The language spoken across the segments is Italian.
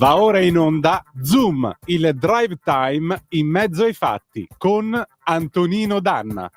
Va ora in onda Zoom, il drive time in mezzo ai fatti con Antonino Danna.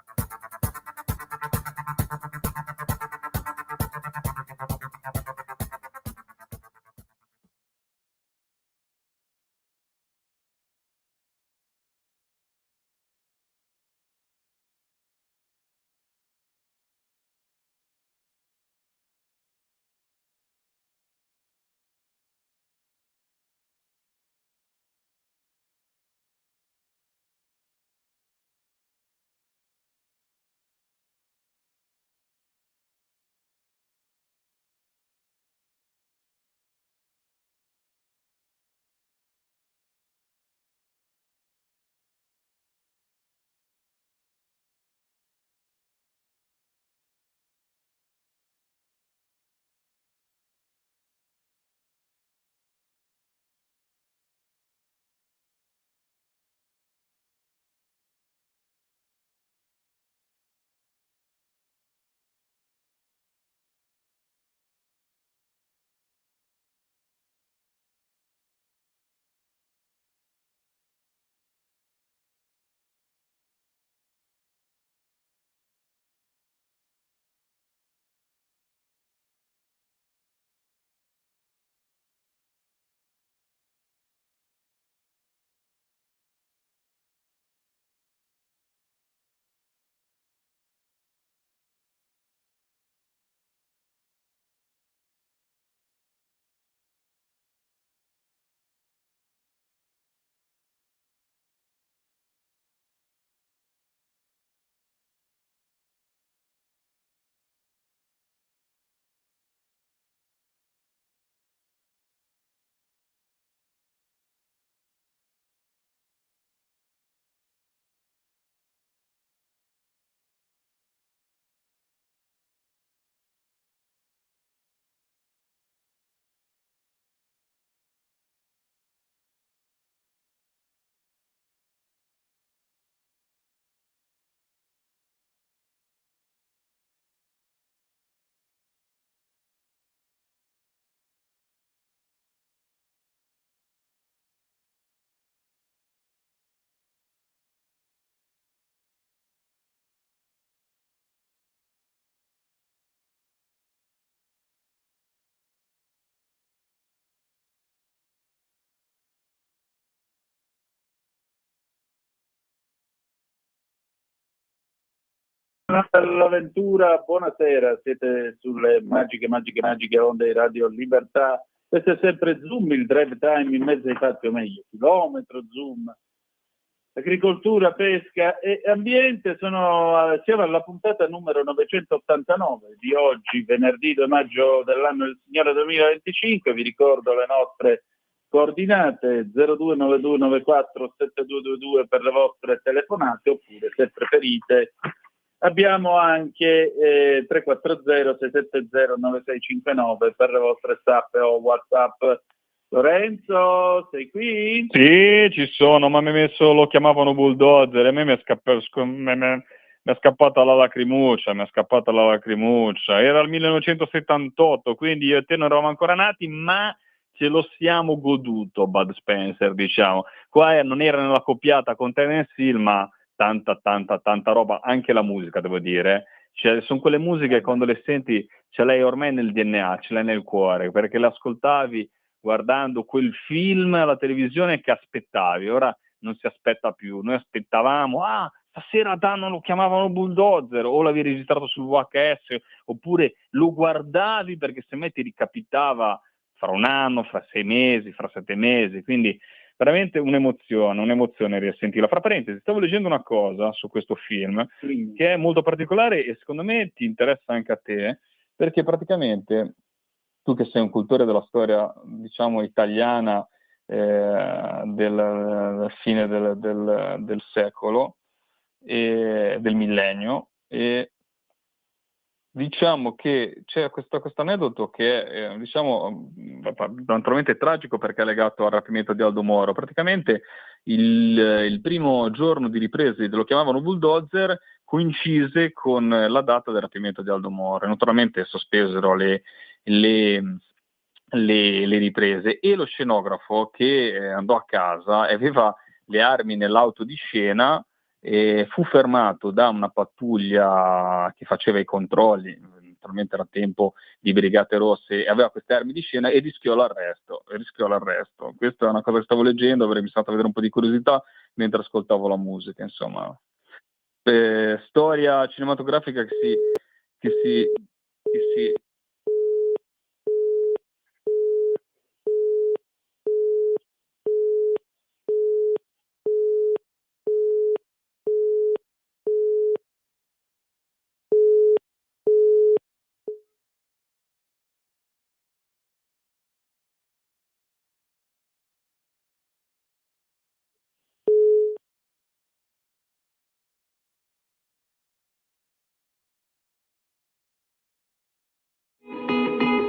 L'avventura, buonasera, siete sulle magiche onde di Radio Libertà. Questo è sempre Zoom, il drive time in mezzo ai fatti, o meglio, chilometro Zoom. Agricoltura, pesca e ambiente, siamo alla puntata numero 989 di oggi, venerdì 2 maggio dell'anno del Signore 2025. Vi ricordo le nostre coordinate: 0292947222 per le vostre telefonate, oppure, se preferite, abbiamo anche 340-670-9659 per le vostre staff o WhatsApp. Lorenzo, sei qui? Sì, ci sono, ma lo chiamavano bulldozer e a me mi è scappata la lacrimuccia, Era il 1978, quindi io e te non eravamo ancora nati, ma ce lo siamo goduto, Bud Spencer, diciamo. Qua non era nella coppiata con Terence Hill, ma tanta roba, anche la musica, devo dire. Cioè, sono quelle musiche che quando le senti ce l'hai ormai nel DNA, ce l'hai nel cuore, perché le ascoltavi guardando quel film alla televisione che aspettavi. Ora non si aspetta più. Noi aspettavamo, stasera lo chiamavano bulldozer, o l'avevi registrato sul VHS, oppure lo guardavi perché se mai ti ricapitava fra un anno, fra 6 mesi, fra 7 mesi, quindi veramente un'emozione risentirla. Fra parentesi, stavo leggendo una cosa su questo film che è molto particolare e secondo me ti interessa anche a te, perché praticamente tu, che sei un cultore della storia, diciamo, italiana del fine del secolo e del millennio, e diciamo che c'è questo aneddoto che è, diciamo, naturalmente tragico, perché è legato al rapimento di Aldo Moro. Praticamente il primo giorno di riprese, lo chiamavano bulldozer, coincise con la data del rapimento di Aldo Moro. Naturalmente sospesero le le riprese, e lo scenografo che andò a casa e aveva le armi nell'auto di scena, fu fermato da una pattuglia che faceva i controlli, naturalmente era tempo di Brigate Rosse, e aveva queste armi di scena e rischiò l'arresto. Questa è una cosa che stavo leggendo, avrei iniziato a vedere un po' di curiosità mentre ascoltavo la musica, insomma. Storia cinematografica che si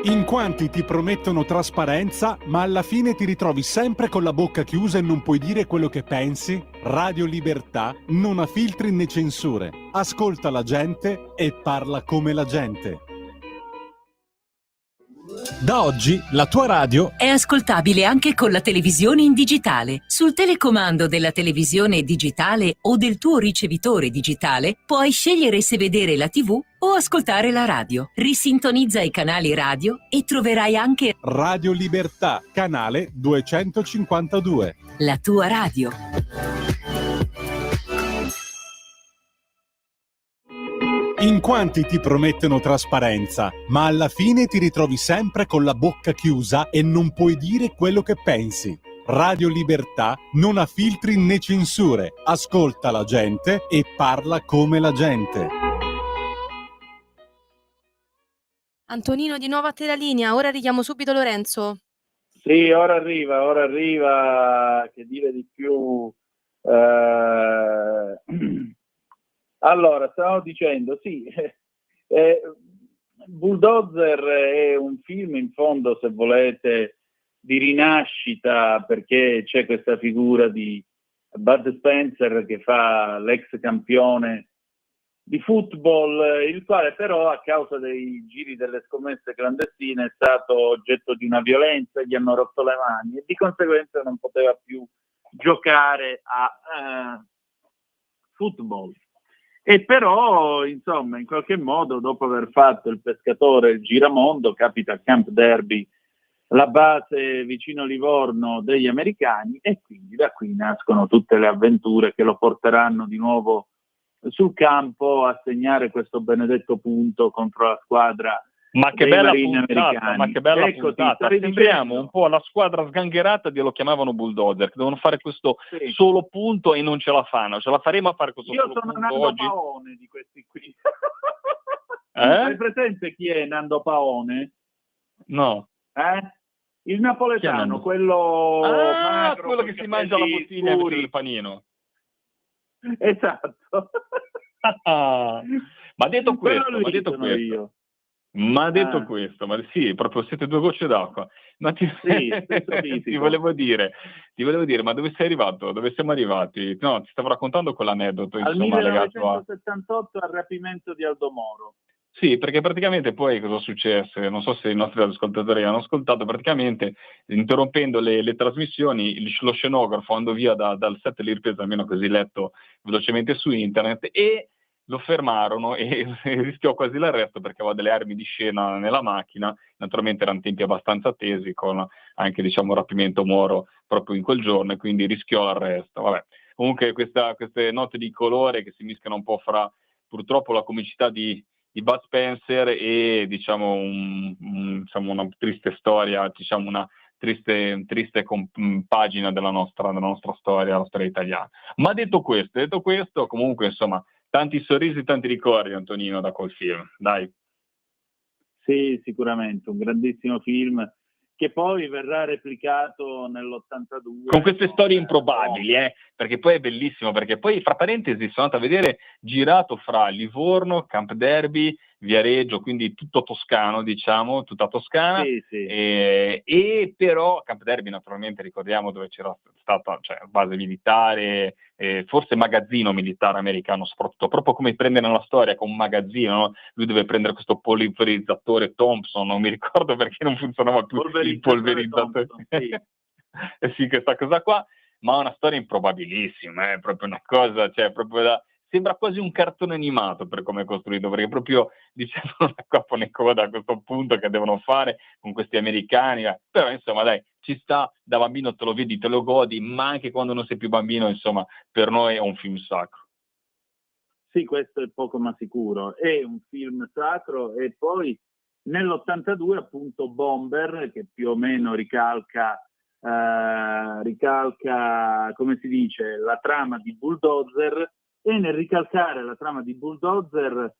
In quanti ti promettono trasparenza, ma alla fine ti ritrovi sempre con la bocca chiusa e non puoi dire quello che pensi? Radio Libertà non ha filtri né censure. Ascolta la gente e parla come la gente. Da oggi la tua radio è ascoltabile anche con la televisione in digitale. Sul telecomando della televisione digitale o del tuo ricevitore digitale puoi scegliere se vedere la TV o ascoltare la radio. Risintonizza i canali radio e troverai anche Radio Libertà, canale 252. la tua radio. In quanti ti promettono trasparenza, ma alla fine ti ritrovi sempre con la bocca chiusa e non puoi dire quello che pensi. Radio Libertà non ha filtri né censure. Ascolta la gente e parla come la gente. Antonino, di nuovo a te la linea, ora richiamo subito Lorenzo. Sì, ora arriva, che dire di più. Allora, stavo dicendo, sì, Bulldozer è un film, in fondo, se volete, di rinascita, perché c'è questa figura di Bud Spencer che fa l'ex campione di football, il quale però a causa dei giri delle scommesse clandestine è stato oggetto di una violenza, gli hanno rotto le mani e di conseguenza non poteva più giocare a football. E però, insomma, in qualche modo, dopo aver fatto il pescatore e il giramondo, capita a Camp Derby, la base vicino Livorno degli americani, e quindi da qui nascono tutte le avventure che lo porteranno di nuovo sul campo a segnare questo benedetto punto contro la squadra. Ma che dei bella marini puntata, americani. ma che bella Ecco, puntata. ti Sembriamo un po' la squadra sgangherata lo chiamavano Bulldozer, che devono fare questo solo punto e non ce la fanno. Ce la faremo a fare questo Io solo sono punto Nando oggi? Paone di questi qui. Hai presente chi è Nando Paone? No. Il napoletano, quello magro, quello che si mangia la bottiglia invece del panino. Esatto. Ma detto questo, ma sì, proprio siete due gocce d'acqua. Ma ti volevo dire, ma dove sei arrivato? Dove siamo arrivati? No, ti stavo raccontando quell'aneddoto, Al insomma, legato 1978 al rapimento di Aldo Moro. Sì, perché praticamente poi cosa successe? Non so se i nostri ascoltatori hanno ascoltato, praticamente interrompendo le trasmissioni, lo scenografo andò via dal set di ripresa, almeno così letto velocemente su internet, e lo fermarono e rischiò quasi l'arresto perché aveva delle armi di scena nella macchina. Naturalmente erano tempi abbastanza tesi, con anche, diciamo, rapimento Moro proprio in quel giorno, e quindi rischiò l'arresto. Vabbè. Comunque queste note di colore che si mischiano un po' fra purtroppo la comicità di Bud Spencer e, diciamo, diciamo una triste storia, diciamo una triste pagina della nostra storia, la storia italiana. Ma detto questo, comunque, insomma, tanti sorrisi, tanti ricordi, Antonino, da quel film, dai. Sì, sicuramente, un grandissimo film che poi verrà replicato nell'82. Con queste storie improbabili, perché poi è bellissimo, perché poi, fra parentesi, sono andato a vedere, girato fra Livorno, Camp Derby Viareggio, quindi tutto toscano, diciamo, tutta Toscana. Sì, sì. E però Camp Darby, naturalmente, ricordiamo dove c'era stata, cioè, base militare, forse magazzino militare americano, soprattutto, proprio come prende nella storia con un magazzino, no? Lui deve prendere questo polverizzatore Thompson, non mi ricordo perché non funzionava più il polverizzatore. Thompson, sì. Sì, questa cosa qua, ma è una storia improbabilissima, è proprio una cosa, cioè, proprio sembra quasi un cartone animato per come è costruito, perché proprio diciamo una capone e coda a questo punto che devono fare con questi americani, però insomma dai, ci sta, da bambino te lo vedi, te lo godi, ma anche quando non sei più bambino, insomma, per noi è un film sacro. Sì, questo è poco ma sicuro, è un film sacro. E poi nell'82 appunto Bomber, che più o meno ricalca, come si dice, la trama di Bulldozer, e nel ricalcare la trama di Bulldozer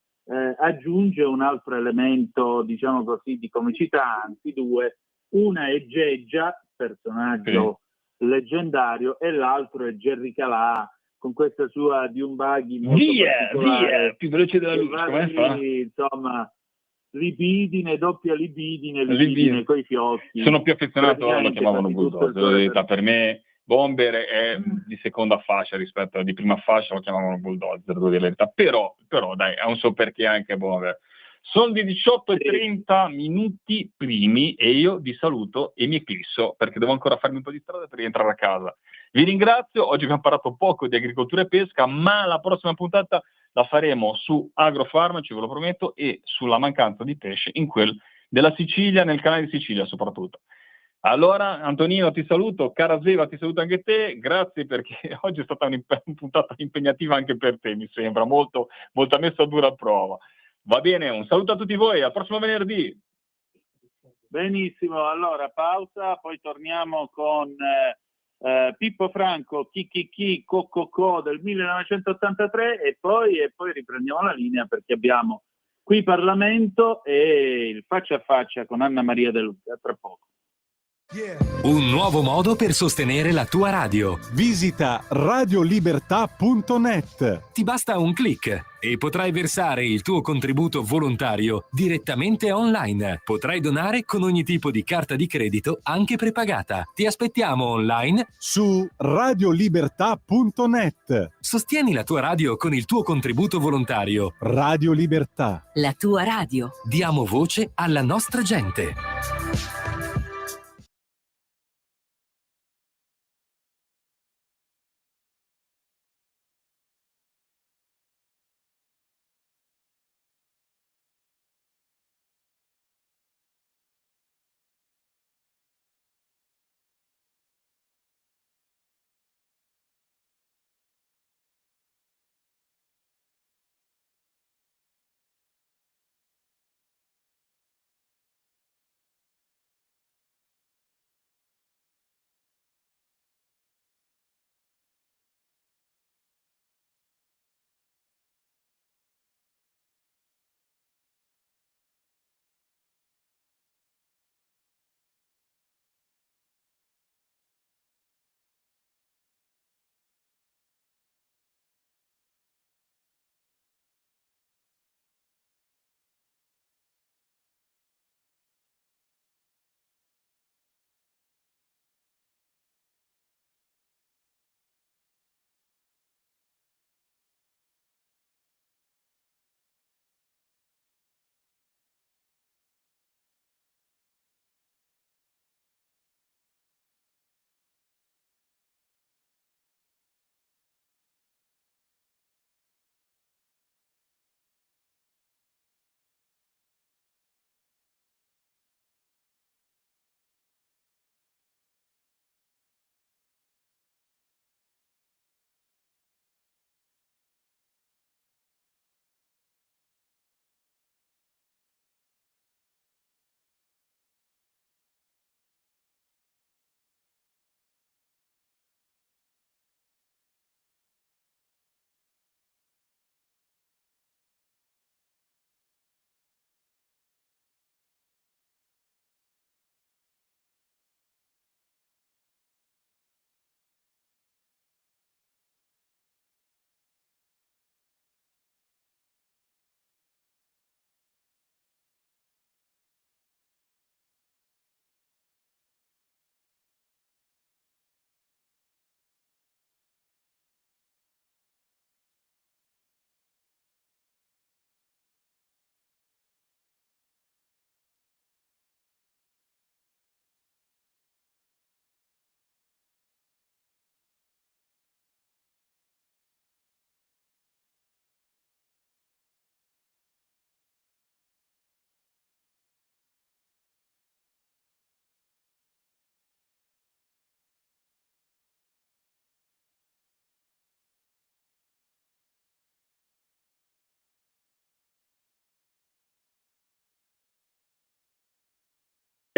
aggiunge un altro elemento, diciamo così, di comicità, anzi due. Una è Geggia, personaggio leggendario, e l'altro è Jerry Calà, con questa sua di un buggy molto particolare, più veloce della luce, come fa? Insomma, libidine, doppia libidine coi fiocchi. Sono più affezionato, lo chiamavano Bulldozer. Bulldozer, per me Bomber è di seconda fascia rispetto a di prima fascia, lo chiamavano Bulldozer, devo dire la verità, però dai, ha un suo perché anche Bomber. Sono di 18:30 minuti primi e io vi saluto e mi eclisso perché devo ancora farmi un po' di strada per rientrare a casa. Vi ringrazio, oggi abbiamo parlato poco di agricoltura e pesca, ma la prossima puntata la faremo su agrofarmaci, ve lo prometto, e sulla mancanza di pesce in quel della Sicilia, nel canale di Sicilia soprattutto. Allora, Antonino, ti saluto, cara Zeva, ti saluto anche te, grazie perché oggi è stata una puntata impegnativa anche per te, mi sembra, molto messa a dura prova. Va bene, un saluto a tutti voi, al prossimo venerdì. Benissimo, allora pausa, poi torniamo con Pippo Franco, Chi Co del 1983 e poi riprendiamo la linea perché abbiamo qui Parlamento e il faccia a faccia con Anna Maria De Luca tra poco. Un nuovo modo per sostenere la tua radio. Visita radiolibertà.net. Ti basta un click e potrai versare il tuo contributo volontario direttamente online. Potrai donare con ogni tipo di carta di credito, anche prepagata. Ti aspettiamo online su radiolibertà.net. Sostieni la tua radio con il tuo contributo volontario. Radio Libertà. La tua radio. Diamo voce alla nostra gente.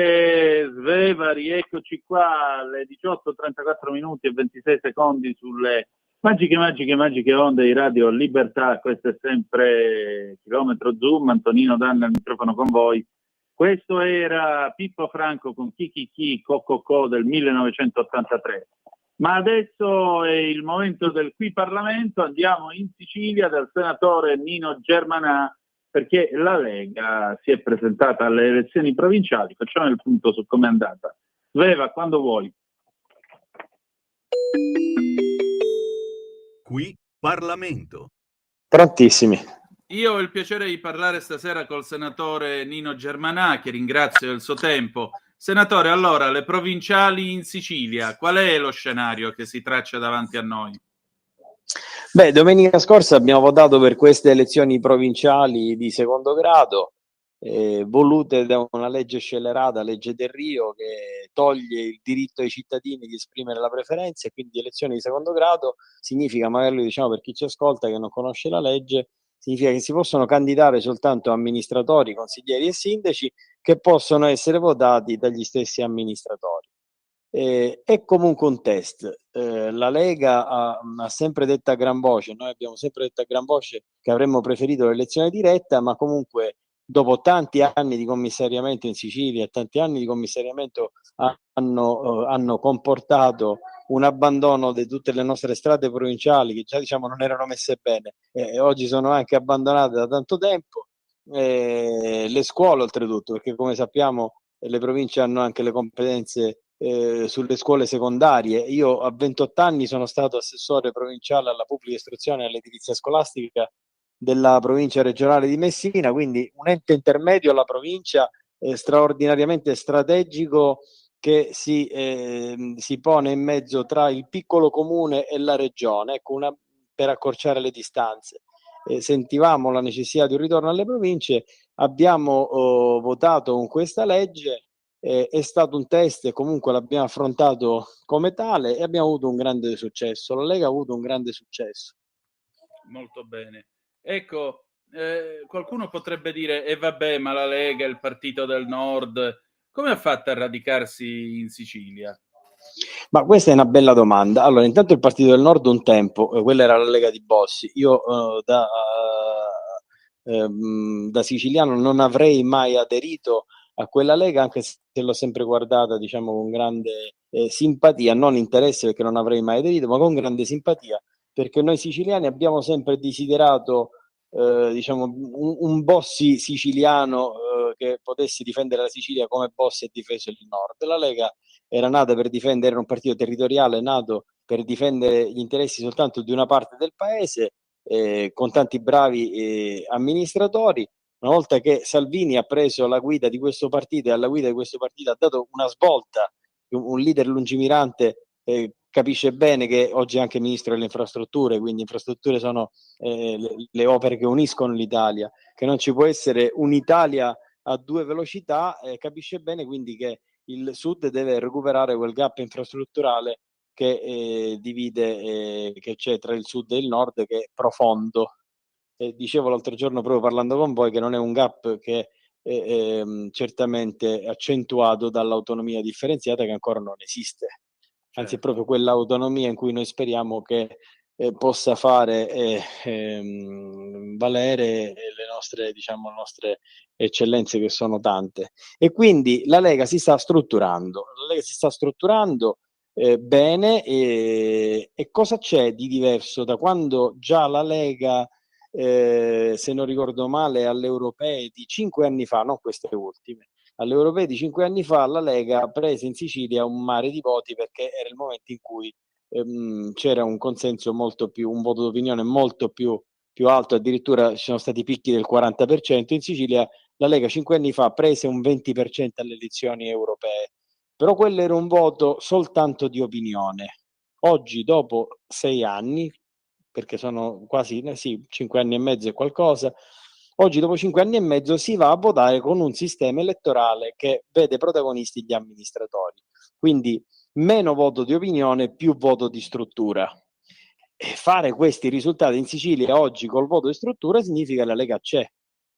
Sveva, rieccoci qua alle 18:34 minuti e 26 secondi sulle magiche onde di Radio Libertà. Questo è sempre Chilometro Zoom, Antonino Danna al microfono con voi. Questo era Pippo Franco con Chi Co del 1983. Ma adesso è il momento del Qui Parlamento, andiamo in Sicilia dal senatore Nino Germanà, perché la Lega si è presentata alle elezioni provinciali. Facciamo il punto su come è andata. Sveva, quando vuoi. Qui Parlamento. Prontissimi. Io ho il piacere di parlare stasera col senatore Nino Germanà, che ringrazio del suo tempo. Senatore, allora, le provinciali in Sicilia, qual è lo scenario che si traccia davanti a noi? Beh, domenica scorsa abbiamo votato per queste elezioni provinciali di secondo grado, volute da una legge scellerata, legge Delrio, che toglie il diritto ai cittadini di esprimere la preferenza, e quindi elezioni di secondo grado significa, magari lo diciamo per chi ci ascolta che non conosce la legge, significa che si possono candidare soltanto amministratori, consiglieri e sindaci che possono essere votati dagli stessi amministratori. È comunque un test. La Lega ha sempre detto a gran voce, noi abbiamo sempre detto a gran voce che avremmo preferito l'elezione diretta, ma comunque dopo tanti anni di commissariamento in Sicilia e tanti anni di commissariamento hanno comportato un abbandono di tutte le nostre strade provinciali, che già diciamo non erano messe bene, e oggi sono anche abbandonate da tanto tempo. Le scuole oltretutto, perché come sappiamo le province hanno anche le competenze sulle scuole secondarie. Io a 28 anni sono stato assessore provinciale alla pubblica istruzione e all'edilizia scolastica della provincia regionale di Messina, quindi un ente intermedio alla provincia straordinariamente strategico, che si pone in mezzo tra il piccolo comune e la regione, ecco, per accorciare le distanze. Sentivamo la necessità di un ritorno alle province, abbiamo votato con questa legge. È stato un test e comunque l'abbiamo affrontato come tale e abbiamo avuto un grande successo. La Lega ha avuto un grande successo. Molto bene. Ecco, qualcuno potrebbe dire, vabbè, ma la Lega è il partito del Nord, come ha fatto a radicarsi in Sicilia? Ma questa è una bella domanda. Allora, intanto il partito del Nord un tempo, quella era la Lega di Bossi. Io da siciliano non avrei mai aderito a quella Lega, anche se l'ho sempre guardata, diciamo, con grande simpatia, non interesse perché non avrei mai aderito, ma con grande simpatia, perché noi siciliani abbiamo sempre desiderato diciamo un Bossi siciliano che potesse difendere la Sicilia come Bossi ha difeso il Nord. La Lega era nata per difendere, era un partito territoriale nato per difendere gli interessi soltanto di una parte del paese, con tanti bravi amministratori. Una volta che Salvini ha preso la guida di questo partito e alla guida di questo partito ha dato una svolta, un leader lungimirante, capisce bene che oggi è anche ministro delle infrastrutture, quindi infrastrutture sono le opere che uniscono l'Italia, che non ci può essere un'Italia a due velocità, capisce bene quindi che il Sud deve recuperare quel gap infrastrutturale che divide, che c'è tra il Sud e il Nord, che è profondo. Dicevo l'altro giorno, proprio parlando con voi, che non è un gap che è certamente accentuato dall'autonomia differenziata, che ancora non esiste. Anzi, è proprio quell'autonomia in cui noi speriamo che possa fare valere le nostre eccellenze, che sono tante. E quindi la Lega si sta strutturando. Bene, e cosa c'è di diverso da quando già la Lega, se non ricordo male, alle europee di 5 anni fa, non queste ultime, alle europee di 5 anni fa, la Lega prese in Sicilia un mare di voti, perché era il momento in cui c'era un consenso molto più, un voto d'opinione molto più alto, addirittura ci sono stati picchi del 40%. In Sicilia la Lega 5 anni fa prese un 20% alle elezioni europee, però quello era un voto soltanto di opinione. Oggi, dopo 6 anni, perché sono quasi 5 anni e mezzo e qualcosa, oggi dopo 5 anni e mezzo si va a votare con un sistema elettorale che vede protagonisti gli amministratori, quindi meno voto di opinione, più voto di struttura. E fare questi risultati in Sicilia oggi col voto di struttura significa che la Lega c'è,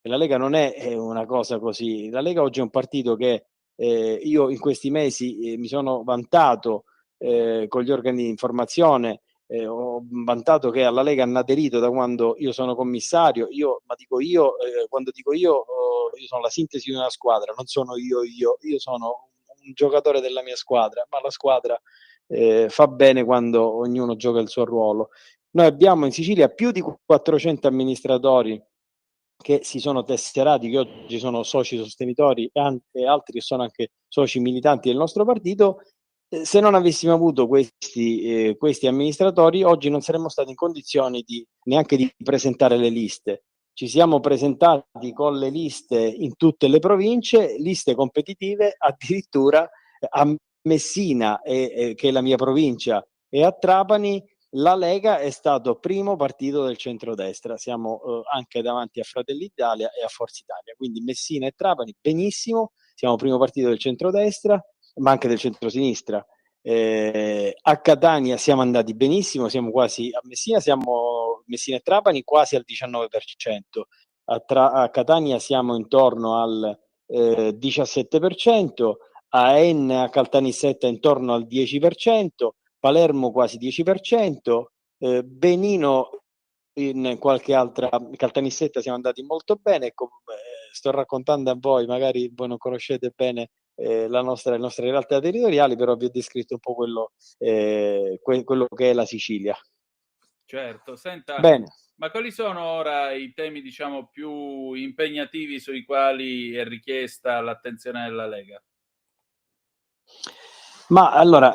e la Lega non è una cosa così. La Lega oggi è un partito che Io in questi mesi mi sono vantato con gli organi di informazione, ho vantato che alla Lega hanno aderito da quando io sono commissario. Quando dico io sono la sintesi di una squadra, non sono io sono un giocatore della mia squadra, ma la squadra fa bene quando ognuno gioca il suo ruolo. Noi abbiamo in Sicilia più di 400 amministratori che si sono tesserati, che oggi sono soci sostenitori e altri che sono anche soci militanti del nostro partito. Se non avessimo avuto questi amministratori, oggi non saremmo stati in condizioni neanche di presentare le liste. Ci siamo presentati con le liste in tutte le province, liste competitive, addirittura a Messina, che è la mia provincia, e a Trapani la Lega è stato primo partito del centrodestra, siamo anche davanti a Fratelli d'Italia e a Forza Italia, quindi Messina e Trapani benissimo, siamo primo partito del centrodestra, ma anche del centrosinistra. A Catania siamo andati benissimo, siamo quasi a Messina e Trapani quasi al 19%, a Catania siamo intorno al 17%, a Enna, a Caltanissetta intorno al 10%, Palermo quasi 10%, Benino in qualche altra, Caltanissetta siamo andati molto bene. Ecco, sto raccontando a voi, magari voi non conoscete bene le nostre realtà territoriali, però vi ho descritto un po' quello che è la Sicilia. Certo, senta, Bene. ma quali sono ora i temi, diciamo, più impegnativi sui quali è richiesta l'attenzione della Lega? Ma allora,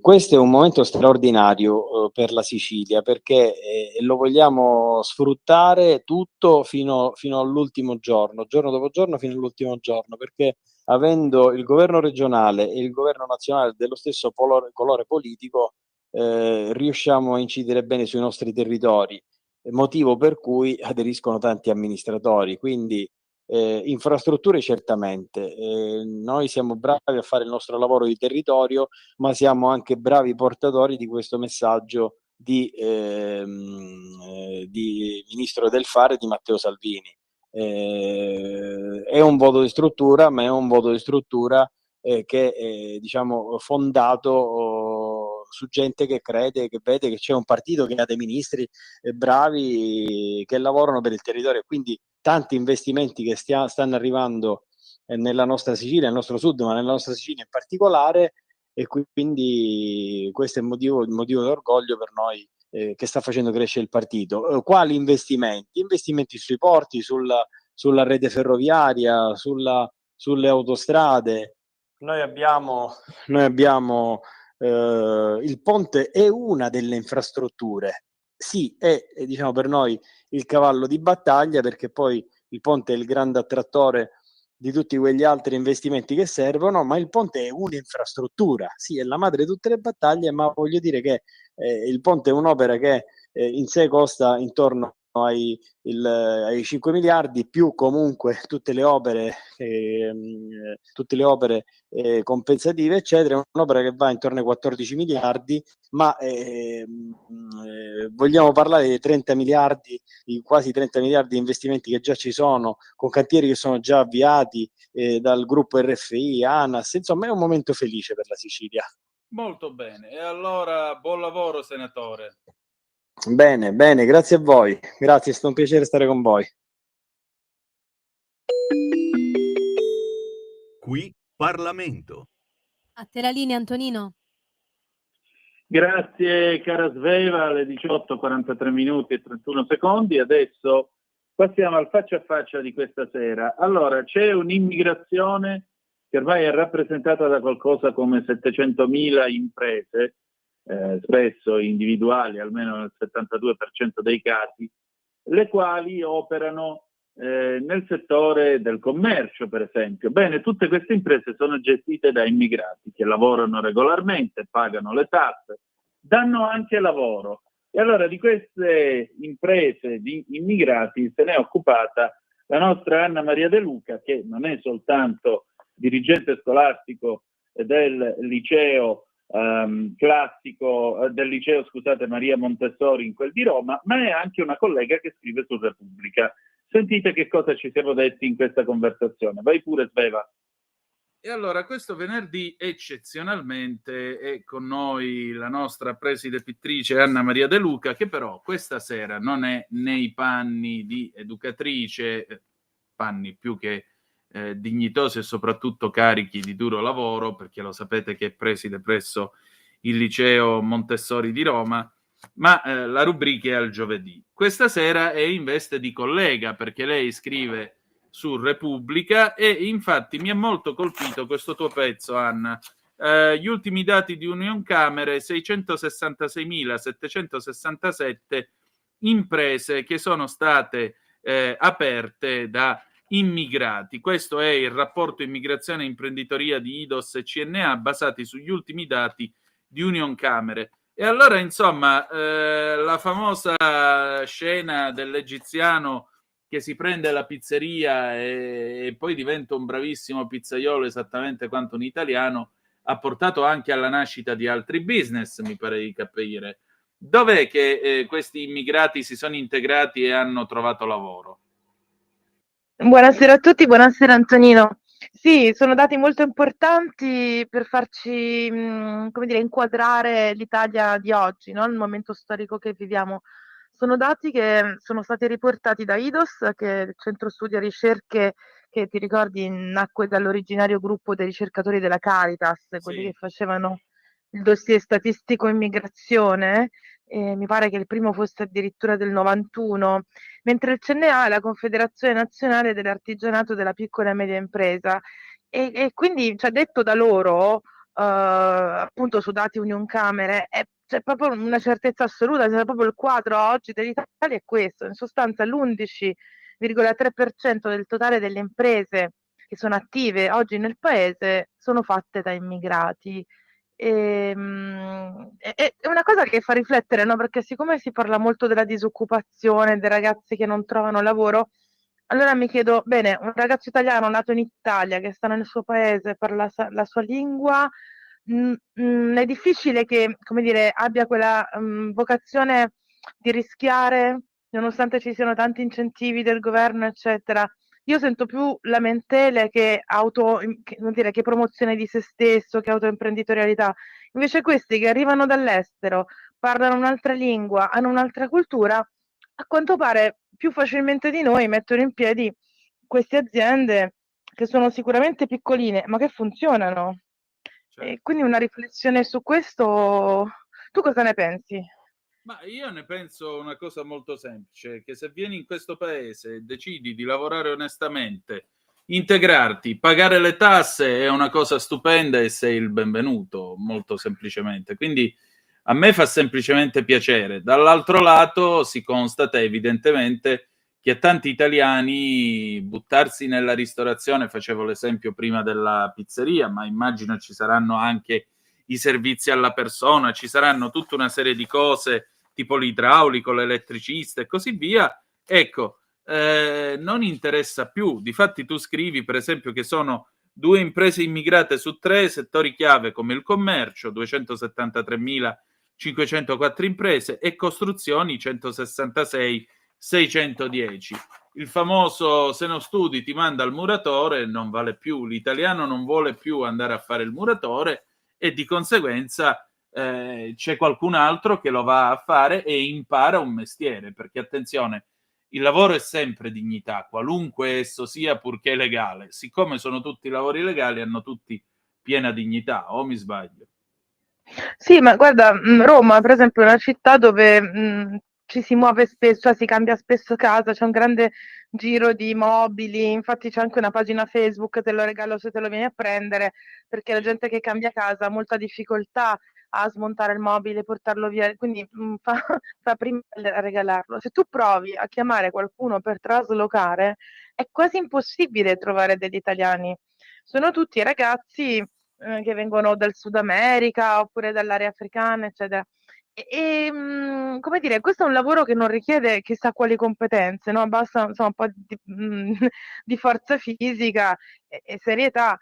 questo è un momento straordinario per la Sicilia, perché lo vogliamo sfruttare tutto fino all'ultimo giorno dopo giorno fino all'ultimo giorno, perché avendo il governo regionale e il governo nazionale dello stesso colore politico, riusciamo a incidere bene sui nostri territori, motivo per cui aderiscono tanti amministratori. Quindi infrastrutture certamente, noi siamo bravi a fare il nostro lavoro di territorio, ma siamo anche bravi portatori di questo messaggio di Ministro del Fare di Matteo Salvini. È un voto di struttura, ma è un voto di struttura che è diciamo fondato su gente che crede, che vede che c'è un partito che ha dei ministri bravi che lavorano per il territorio, quindi tanti investimenti che stanno arrivando nella nostra Sicilia, nel nostro sud, ma nella nostra Sicilia in particolare, e quindi questo è il motivo d'orgoglio per noi che sta facendo crescere il partito. Quali investimenti? Investimenti sui porti, sulla rete ferroviaria, sulle autostrade. Noi abbiamo il ponte è una delle infrastrutture. Sì, è diciamo per noi il cavallo di battaglia, perché poi il ponte è il grande attrattore di tutti quegli altri investimenti che servono, ma il ponte è un'infrastruttura, sì, è la madre di tutte le battaglie, ma voglio dire che il ponte è un'opera che in sé costa intorno ai 5 miliardi, più comunque tutte le opere compensative, eccetera. È un'opera che va intorno ai 14 miliardi, ma vogliamo parlare di 30 miliardi, di quasi 30 miliardi di investimenti che già ci sono, con cantieri che sono già avviati dal gruppo RFI, ANAS. Insomma, è un momento felice per la Sicilia. Molto bene, e allora buon lavoro, senatore. Bene, grazie a voi. Grazie, è stato un piacere stare con voi. Qui Parlamento. A te la linea, Antonino. Grazie cara Sveva, alle 18:43 minuti e 31 secondi. Adesso passiamo al faccia a faccia di questa sera. Allora, c'è un'immigrazione che ormai è rappresentata da qualcosa come 700.000 imprese, spesso individuali, almeno nel 72% dei casi, le quali operano nel settore del commercio, per esempio. Bene, tutte queste imprese sono gestite da immigrati che lavorano regolarmente, pagano le tasse, danno anche lavoro. E allora di queste imprese di immigrati se ne è occupata la nostra Anna Maria De Luca, che non è soltanto dirigente scolastico del liceo classico, del liceo, scusate, Maria Montessori in quel di Roma, ma è anche una collega che scrive su Repubblica. Sentite che cosa ci siamo detti in questa conversazione. Vai pure, Sveva. E allora questo venerdì eccezionalmente è con noi la nostra preside pittrice Anna Maria De Luca, che però questa sera non è nei panni di educatrice, panni più che dignitosi e soprattutto carichi di duro lavoro, perché lo sapete che è preside presso il liceo Montessori di Roma, ma la rubrica è al giovedì. Questa sera è in veste di collega, perché lei scrive su Repubblica e infatti mi ha molto colpito questo tuo pezzo, Anna. Gli ultimi dati di Unioncamere, 666.767 imprese che sono state aperte da immigrati. Questo è il rapporto immigrazione e imprenditoria di IDOS e CNA basati sugli ultimi dati di Unioncamere. E allora, insomma, la famosa scena dell'egiziano che si prende la pizzeria e poi diventa un bravissimo pizzaiolo esattamente quanto un italiano, ha portato anche alla nascita di altri business, mi pare di capire. Dov'è che questi immigrati si sono integrati e hanno trovato lavoro? Buonasera a tutti, buonasera Antonino. Sì, sono dati molto importanti per farci, come dire, inquadrare l'Italia di oggi, no? Il momento storico che viviamo. Sono dati che sono stati riportati da IDOS, che è il Centro Studio e Ricerche che ti ricordi nacque dall'originario gruppo dei ricercatori della Caritas, quelli Sì. che facevano il dossier statistico immigrazione, mi pare che il primo fosse addirittura del 91, mentre il CNA è la Confederazione Nazionale dell'Artigianato della Piccola e Media Impresa. E quindi, cioè, detto da loro, appunto su dati Unioncamere, c'è proprio una certezza assoluta, c'è proprio il quadro oggi dell'Italia è questo, in sostanza l'11,3% del totale delle imprese che sono attive oggi nel paese sono fatte da immigrati. È una cosa che fa riflettere, no? Perché siccome si parla molto della disoccupazione, dei ragazzi che non trovano lavoro, allora mi chiedo, bene, un ragazzo italiano nato in Italia, che sta nel suo paese, parla la sua lingua, è difficile che, come dire, abbia quella vocazione di rischiare, nonostante ci siano tanti incentivi del governo, eccetera. Io sento più lamentele che non dire, che promozione di se stesso, che autoimprenditorialità. Invece questi che arrivano dall'estero, parlano un'altra lingua, hanno un'altra cultura, a quanto pare più facilmente di noi mettono in piedi queste aziende che sono sicuramente piccoline, ma che funzionano. Certo. E quindi una riflessione su questo, tu cosa ne pensi? Ma io ne penso una cosa molto semplice, che se vieni in questo paese e decidi di lavorare onestamente, integrarti, pagare le tasse è una cosa stupenda e sei il benvenuto, molto semplicemente. Quindi a me fa semplicemente piacere. Dall'altro lato si constata evidentemente che a tanti italiani buttarsi nella ristorazione, facevo l'esempio prima della pizzeria, ma immagino ci saranno anche i servizi alla persona, ci saranno tutta una serie di cose tipo l'idraulico, l'elettricista e così via, ecco, non interessa più. Difatti tu scrivi, per esempio, che sono 2 imprese immigrate su 3 settori chiave come il commercio, 273.504 imprese, e costruzioni 166.610. Il famoso se non studi ti manda al muratore non vale più, l'italiano non vuole più andare a fare il muratore e di conseguenza c'è qualcun altro che lo va a fare e impara un mestiere, perché attenzione, il lavoro è sempre dignità, qualunque esso sia, purché legale. Siccome sono tutti lavori legali, hanno tutti piena dignità, o mi sbaglio? Sì, ma guarda, Roma per esempio è una città dove ci si muove spesso, cioè si cambia spesso casa, c'è un grande giro di mobili, infatti c'è anche una pagina Facebook, te lo regalo se te lo vieni a prendere, perché la gente che cambia casa ha molta difficoltà a smontare il mobile, portarlo via, quindi fa prima a regalarlo. Se tu provi a chiamare qualcuno per traslocare, è quasi impossibile trovare degli italiani. Sono tutti ragazzi che vengono dal Sud America oppure dall'area africana, eccetera. Come dire, questo è un lavoro che non richiede chissà quali competenze, no? Basta insomma un po' di forza fisica e serietà.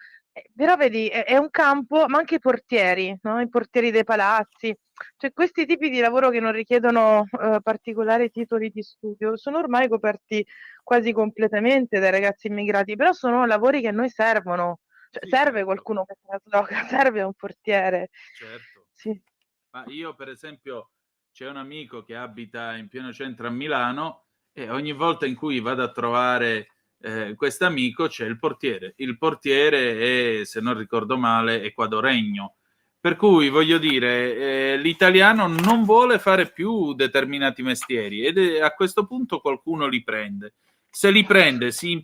Però vedi, è un campo, ma anche i portieri, no? I portieri dei palazzi, cioè questi tipi di lavoro che non richiedono particolari titoli di studio, sono ormai coperti quasi completamente dai ragazzi immigrati, però sono lavori che a noi servono. Cioè, Sì, serve certo. qualcuno che trasloca, serve un portiere. Certo. Sì. Ma io, per esempio, c'è un amico che abita in pieno centro a Milano e ogni volta in cui vado a trovare questo amico c'è il portiere. Il portiere è, se non ricordo male, equadoregno. Per cui voglio dire, l'italiano non vuole fare più determinati mestieri ed a questo punto qualcuno li prende. Se li prende, si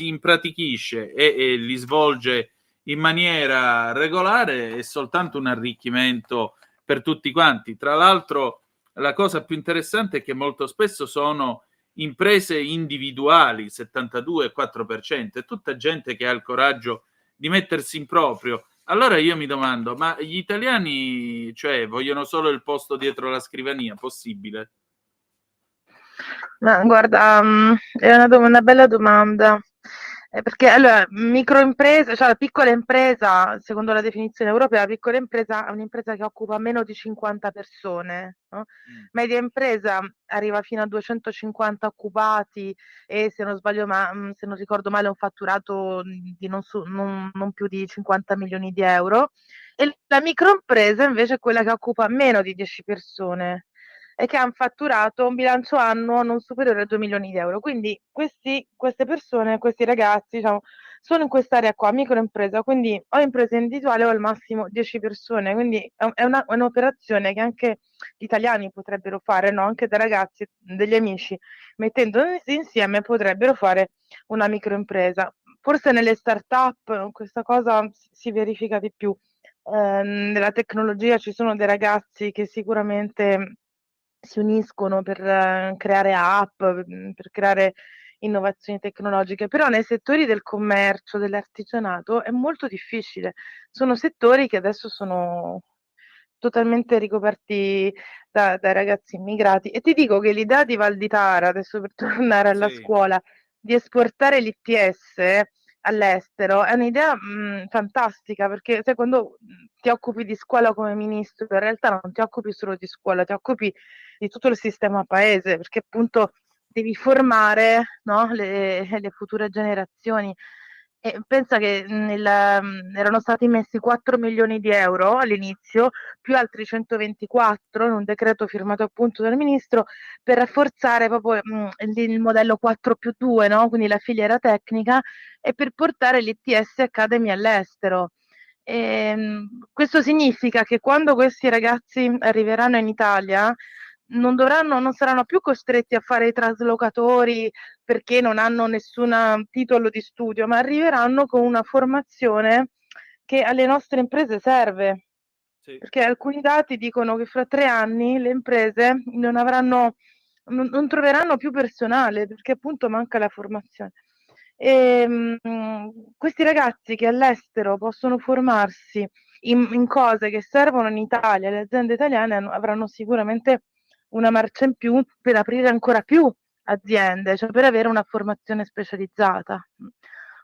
impratichisce e li svolge in maniera regolare, è soltanto un arricchimento per tutti quanti. Tra l'altro, la cosa più interessante è che molto spesso sono imprese individuali, 72,4%, è tutta gente che ha il coraggio di mettersi in proprio. Allora io mi domando, ma gli italiani, cioè, vogliono solo il posto dietro la scrivania? Possibile? Ma guarda, è una bella domanda. Perché allora, microimpresa, cioè la piccola impresa, secondo la definizione europea, la piccola impresa è un'impresa che occupa meno di 50 persone, no? Media impresa arriva fino a 250 occupati e se non sbaglio, se non ricordo male, un fatturato di non più di 50 milioni di euro. E la microimpresa invece è quella che occupa meno di 10 persone e che han fatturato un bilancio annuo non superiore a 2 milioni di euro. Quindi queste persone, questi ragazzi, diciamo, sono in quest'area qua, microimpresa, quindi o impresa individuale o al massimo 10 persone. Quindi è un'operazione che anche gli italiani potrebbero fare, no? Anche da ragazzi, degli amici, mettendosi insieme potrebbero fare una microimpresa. Forse nelle start-up questa cosa si verifica di più. Nella tecnologia ci sono dei ragazzi che sicuramente si uniscono per creare app, per creare innovazioni tecnologiche, però nei settori del commercio, dell'artigianato è molto difficile. Sono settori che adesso sono totalmente ricoperti dai ragazzi immigrati. E ti dico che l'idea di Valditara, adesso per tornare alla Sì. scuola, di esportare l'ITS all'estero è un'idea fantastica, perché sai, quando ti occupi di scuola come ministro, in realtà non ti occupi solo di scuola, ti occupi di tutto il sistema paese, perché appunto devi formare, no, le future generazioni. E pensa che erano stati messi 4 milioni di euro all'inizio, più altri 124 in un decreto firmato appunto dal ministro, per rafforzare proprio il modello 4+2, no? Quindi la filiera tecnica, e per portare l'ITS Academy all'estero. Questo significa che quando questi ragazzi arriveranno in Italia non saranno più costretti a fare i traslocatori perché non hanno nessun titolo di studio, ma arriveranno con una formazione che alle nostre imprese serve. Sì. Perché alcuni dati dicono che fra 3 anni le imprese non troveranno più personale, perché appunto manca la formazione. Questi ragazzi che all'estero possono formarsi in cose che servono in Italia, le aziende italiane avranno sicuramente una marcia in più per aprire ancora più aziende, cioè per avere una formazione specializzata.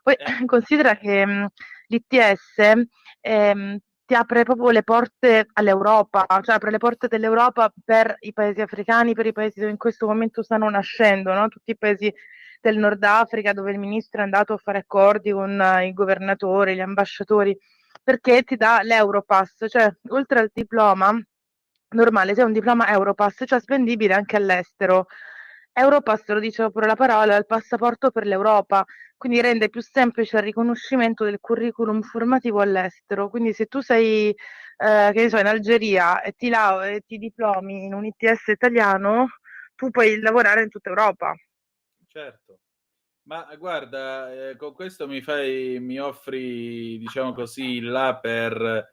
Poi considera che l'ITS ti apre proprio le porte all'Europa, cioè apre le porte dell'Europa per i paesi africani, per i paesi dove in questo momento stanno nascendo, no? Tutti i paesi del Nord Africa, dove il ministro è andato a fare accordi con i governatori, gli ambasciatori, perché ti dà l'Europass, cioè oltre al diploma normale c'è un diploma Europass, cioè spendibile anche all'estero. Europass, lo dice pure la parola, è il passaporto per l'Europa, quindi rende più semplice il riconoscimento del curriculum formativo all'estero. Quindi se tu sei, che ne so, in Algeria e ti diplomi in un ITS italiano, tu puoi lavorare in tutta Europa. Certo. Ma guarda, con questo mi offri, diciamo così, là per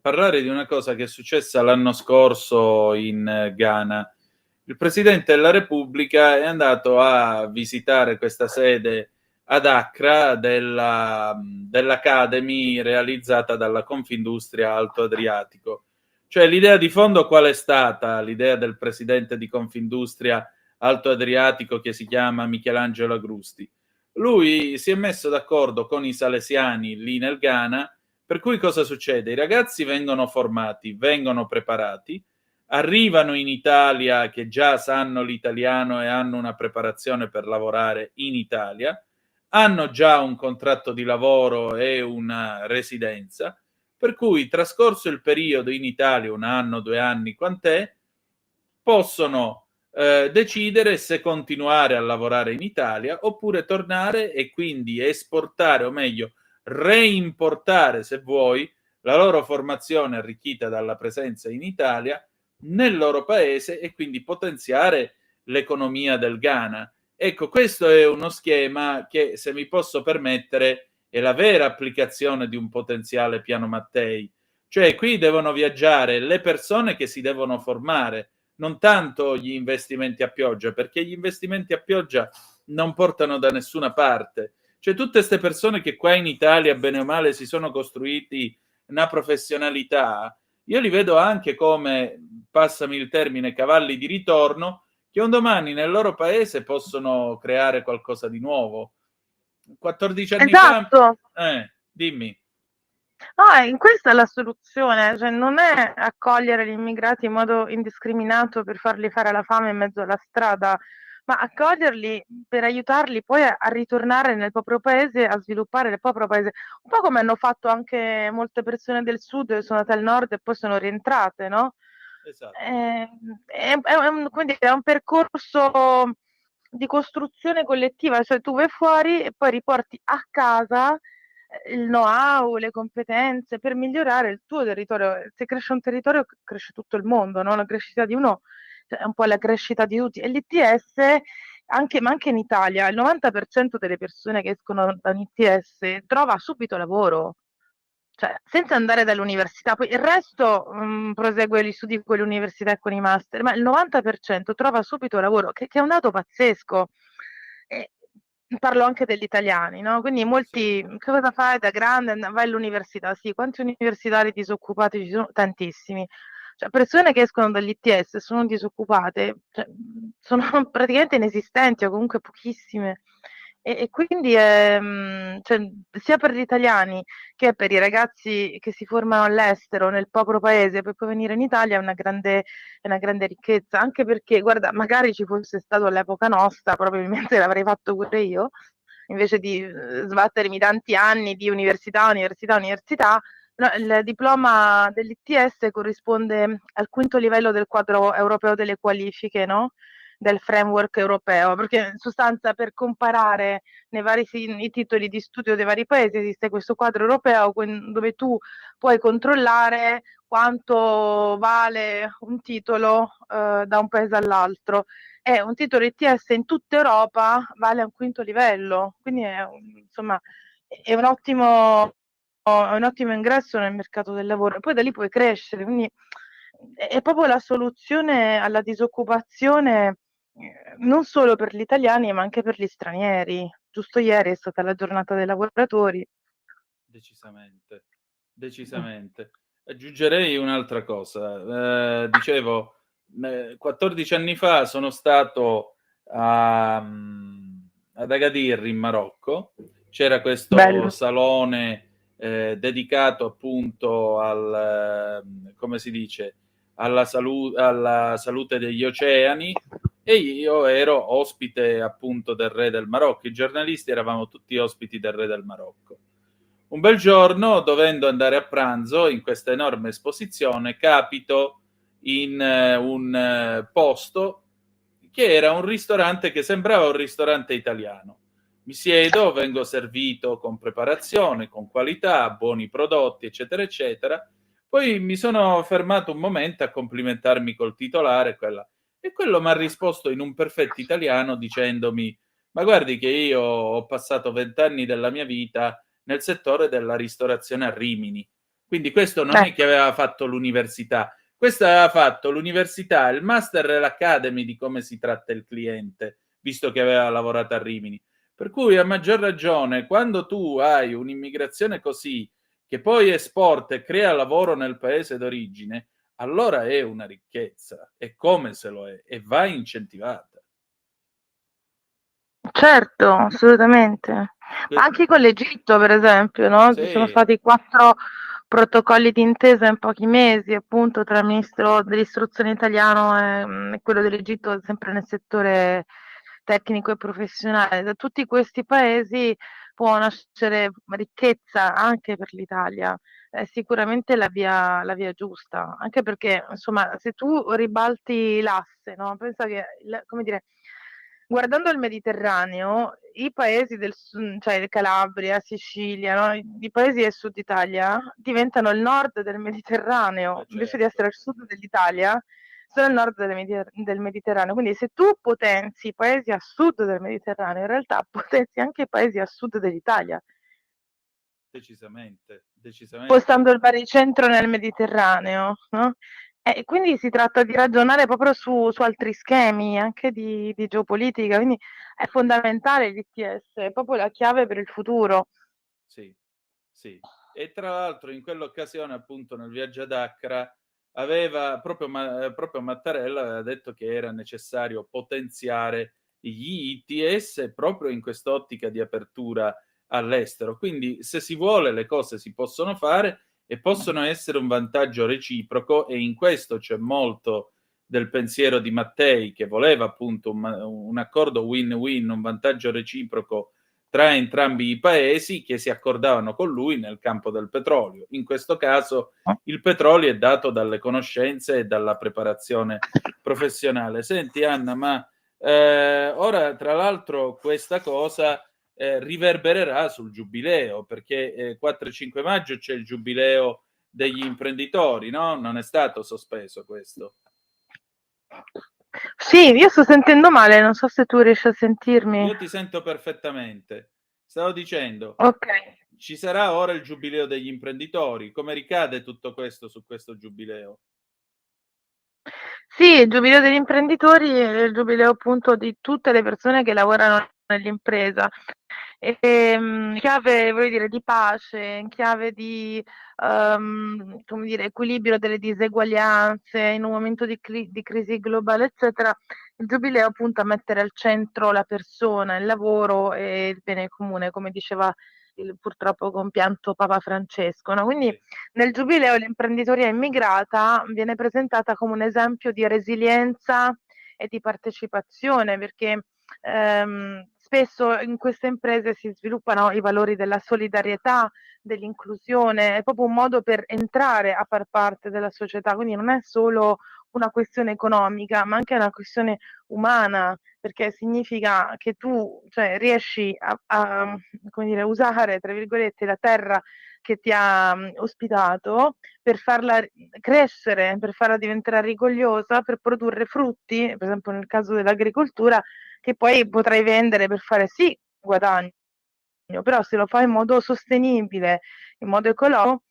parlare di una cosa che è successa l'anno scorso in Ghana. Il Presidente della Repubblica è andato a visitare questa sede ad Accra dell'Academy realizzata dalla Confindustria Alto Adriatico. Cioè l'idea di fondo qual è stata? L'idea del Presidente di Confindustria Alto Adriatico che si chiama Michelangelo Agrusti. Lui si è messo d'accordo con i salesiani lì nel Ghana, per cui cosa succede? I ragazzi vengono formati, vengono preparati, arrivano in Italia che già sanno l'italiano e hanno una preparazione per lavorare in Italia, hanno già un contratto di lavoro e una residenza, per cui trascorso il periodo in Italia, 1 anno, 2 anni, quant'è, possono decidere se continuare a lavorare in Italia oppure tornare e quindi esportare, o meglio, reimportare, se vuoi, la loro formazione arricchita dalla presenza in Italia nel loro paese e quindi potenziare l'economia del Ghana. Ecco, questo è uno schema che, se mi posso permettere, è la vera applicazione di un potenziale piano Mattei. Cioè, qui devono viaggiare le persone che si devono formare, non tanto gli investimenti a pioggia, perché gli investimenti a pioggia non portano da nessuna parte. Cioè, tutte queste persone che qua in Italia, bene o male, si sono costruiti una professionalità, io li vedo anche come, passami il termine, cavalli di ritorno, che un domani nel loro paese possono creare qualcosa di nuovo. 14 anni Esatto. fa, dimmi. No, in questa è la soluzione, cioè non è accogliere gli immigrati in modo indiscriminato per farli fare la fame in mezzo alla strada, ma accoglierli per aiutarli poi a ritornare nel proprio paese, a sviluppare il proprio paese. Un po' come hanno fatto anche molte persone del sud che sono andate al nord e poi sono rientrate, no? Esatto. Quindi è un percorso di costruzione collettiva, cioè tu vai fuori e poi riporti a casa il know-how, le competenze per migliorare il tuo territorio. Se cresce un territorio, cresce tutto il mondo, no? La crescita di uno è un po' la crescita di tutti. E l'ITS, ma anche in Italia, il 90% delle persone che escono da un ITS trova subito lavoro. Cioè, senza andare dall'università, poi il resto prosegue gli studi con le università e con i master, ma il 90% trova subito lavoro, che è un dato pazzesco. E parlo anche degli italiani, no? Quindi molti, che cosa fai da grande? Vai all'università, sì, quanti universitari disoccupati ci sono? Tantissimi. Cioè, persone che escono dagli ITS e sono disoccupate, cioè, sono praticamente inesistenti o comunque pochissime. E quindi cioè, sia per gli italiani che per i ragazzi che si formano all'estero, nel proprio paese, per poi venire in Italia è una grande ricchezza, anche perché, guarda, magari ci fosse stato all'epoca nostra, probabilmente l'avrei fatto pure io, invece di sbattermi tanti anni di università, no, il diploma dell'ITS corrisponde al 5° livello del quadro europeo delle qualifiche, no? Del framework europeo, perché in sostanza per comparare i titoli di studio dei vari paesi esiste questo quadro europeo dove tu puoi controllare quanto vale un titolo da un paese all'altro, e un titolo ITS in tutta Europa vale a un 5° livello, quindi insomma è un ottimo ingresso nel mercato del lavoro, e poi da lì puoi crescere, quindi è proprio la soluzione alla disoccupazione, non solo per gli italiani ma anche per gli stranieri. Giusto ieri è stata la giornata dei lavoratori. Decisamente. Aggiungerei un'altra cosa. Dicevo, 14 anni fa sono stato ad Agadir in Marocco. C'era questo Bello. salone dedicato appunto come si dice, alla salute degli oceani, e io ero ospite appunto del re del Marocco. I giornalisti eravamo tutti ospiti del re del Marocco. Un bel giorno, dovendo andare a pranzo in questa enorme esposizione, capito in un posto che era un ristorante che sembrava un ristorante italiano. Mi siedo, vengo servito con preparazione, con qualità, buoni prodotti, eccetera, eccetera. Poi mi sono fermato un momento a complimentarmi col titolare, e quello mi ha risposto in un perfetto italiano dicendomi: ma guardi che io ho passato 20 anni della mia vita nel settore della ristorazione a Rimini. Quindi questo non è che aveva fatto l'università, questo aveva fatto l'università, il master e l'academy di come si tratta il cliente, visto che aveva lavorato a Rimini. Per cui, a maggior ragione, quando tu hai un'immigrazione così, che poi esporta e crea lavoro nel paese d'origine, allora è una ricchezza, è come se lo è, e va incentivata. Certo, assolutamente. Ma anche con l'Egitto, per esempio, no? Ci sono stati 4 protocolli d'intesa in pochi mesi, appunto, tra il ministro dell'istruzione italiano e quello dell'Egitto, sempre nel settore tecnico e professionale. Da tutti questi paesi può nascere ricchezza anche per l'Italia. È sicuramente la via giusta, anche perché, insomma, se tu ribalti l'asse, no? Pensa che, come dire, guardando il Mediterraneo, i paesi cioè Calabria, Sicilia, no? I paesi del sud Italia diventano il nord del Mediterraneo, invece di certo. essere il sud dell'Italia, sono il nord del Mediterraneo. Quindi se tu potenzi i paesi a sud del Mediterraneo, in realtà potenzi anche i paesi a sud dell'Italia, Decisamente. spostando il baricentro nel Mediterraneo, no? E quindi si tratta di ragionare proprio su altri schemi, anche di geopolitica, quindi è fondamentale l'ITS, è proprio la chiave per il futuro. Sì, sì. E tra l'altro in quell'occasione, appunto, nel viaggio ad Accra, aveva proprio Mattarella aveva detto che era necessario potenziare gli ITS proprio in quest'ottica di apertura all'estero. Quindi, se si vuole, le cose si possono fare e possono essere un vantaggio reciproco, e in questo c'è molto del pensiero di Mattei, che voleva appunto un accordo win-win, un vantaggio reciproco tra entrambi i paesi che si accordavano con lui nel campo del petrolio. In questo caso il petrolio è dato dalle conoscenze e dalla preparazione professionale. Senti Anna, ma ora tra l'altro questa cosa riverbererà sul giubileo, perché 4 e 5 maggio c'è il giubileo degli imprenditori, no? Non è stato sospeso questo. Sì, io sto sentendo male, non so se tu riesci a sentirmi. Io ti sento perfettamente. Stavo dicendo, Ok. ci sarà ora il giubileo degli imprenditori. Come ricade tutto questo su questo giubileo? Sì, il giubileo degli imprenditori è il giubileo appunto di tutte le persone che lavorano nell'impresa. In chiave, voglio dire, di pace, in chiave di come dire, equilibrio delle diseguaglianze, in un momento di crisi globale, eccetera, il giubileo punta a mettere al centro la persona, il lavoro e il bene comune, come diceva il purtroppo compianto Papa Francesco. No? Quindi Sì. nel giubileo l'imprenditoria immigrata viene presentata come un esempio di resilienza e di partecipazione, perché spesso in queste imprese si sviluppano i valori della solidarietà, dell'inclusione, è proprio un modo per entrare a far parte della società, quindi non è solo una questione economica, ma anche una questione umana, perché significa che tu, cioè, riesci a come dire, usare, tra virgolette, la terra che ti ha ospitato per farla crescere, per farla diventare rigogliosa, per produrre frutti, per esempio nel caso dell'agricoltura, che poi potrai vendere per fare sì guadagno, però se lo fai in modo sostenibile, in modo ecologico,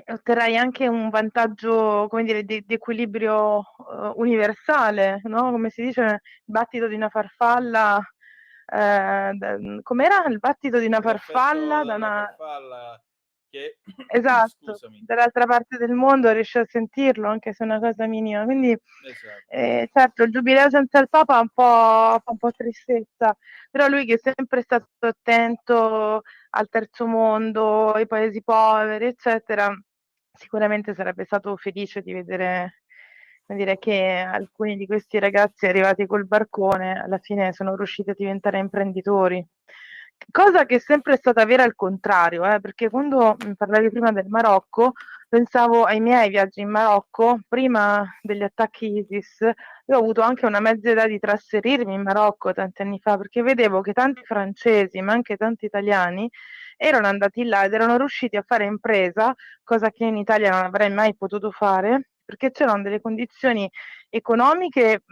otterrai anche un vantaggio, come dire, di equilibrio universale, no? Come si dice, il battito di una farfalla, com'era? Il battito di una farfalla da La una... farfalla che Esatto, scusami. dall'altra parte del mondo riesci a sentirlo, anche se è una cosa minima. Quindi, Esatto. certo, il giubileo senza il Papa fa un po' tristezza, però lui che è sempre stato attento al terzo mondo, ai paesi poveri, eccetera, sicuramente sarebbe stato felice di vedere, come dire, che alcuni di questi ragazzi arrivati col barcone alla fine sono riusciti a diventare imprenditori. Cosa che è sempre stata vera al contrario, perché quando parlavi prima del Marocco, pensavo ai miei viaggi in Marocco, prima degli attacchi ISIS, io ho avuto anche una mezza età di trasferirmi in Marocco tanti anni fa, perché vedevo che tanti francesi, ma anche tanti italiani, erano andati là ed erano riusciti a fare impresa, cosa che in Italia non avrei mai potuto fare, perché c'erano delle condizioni economiche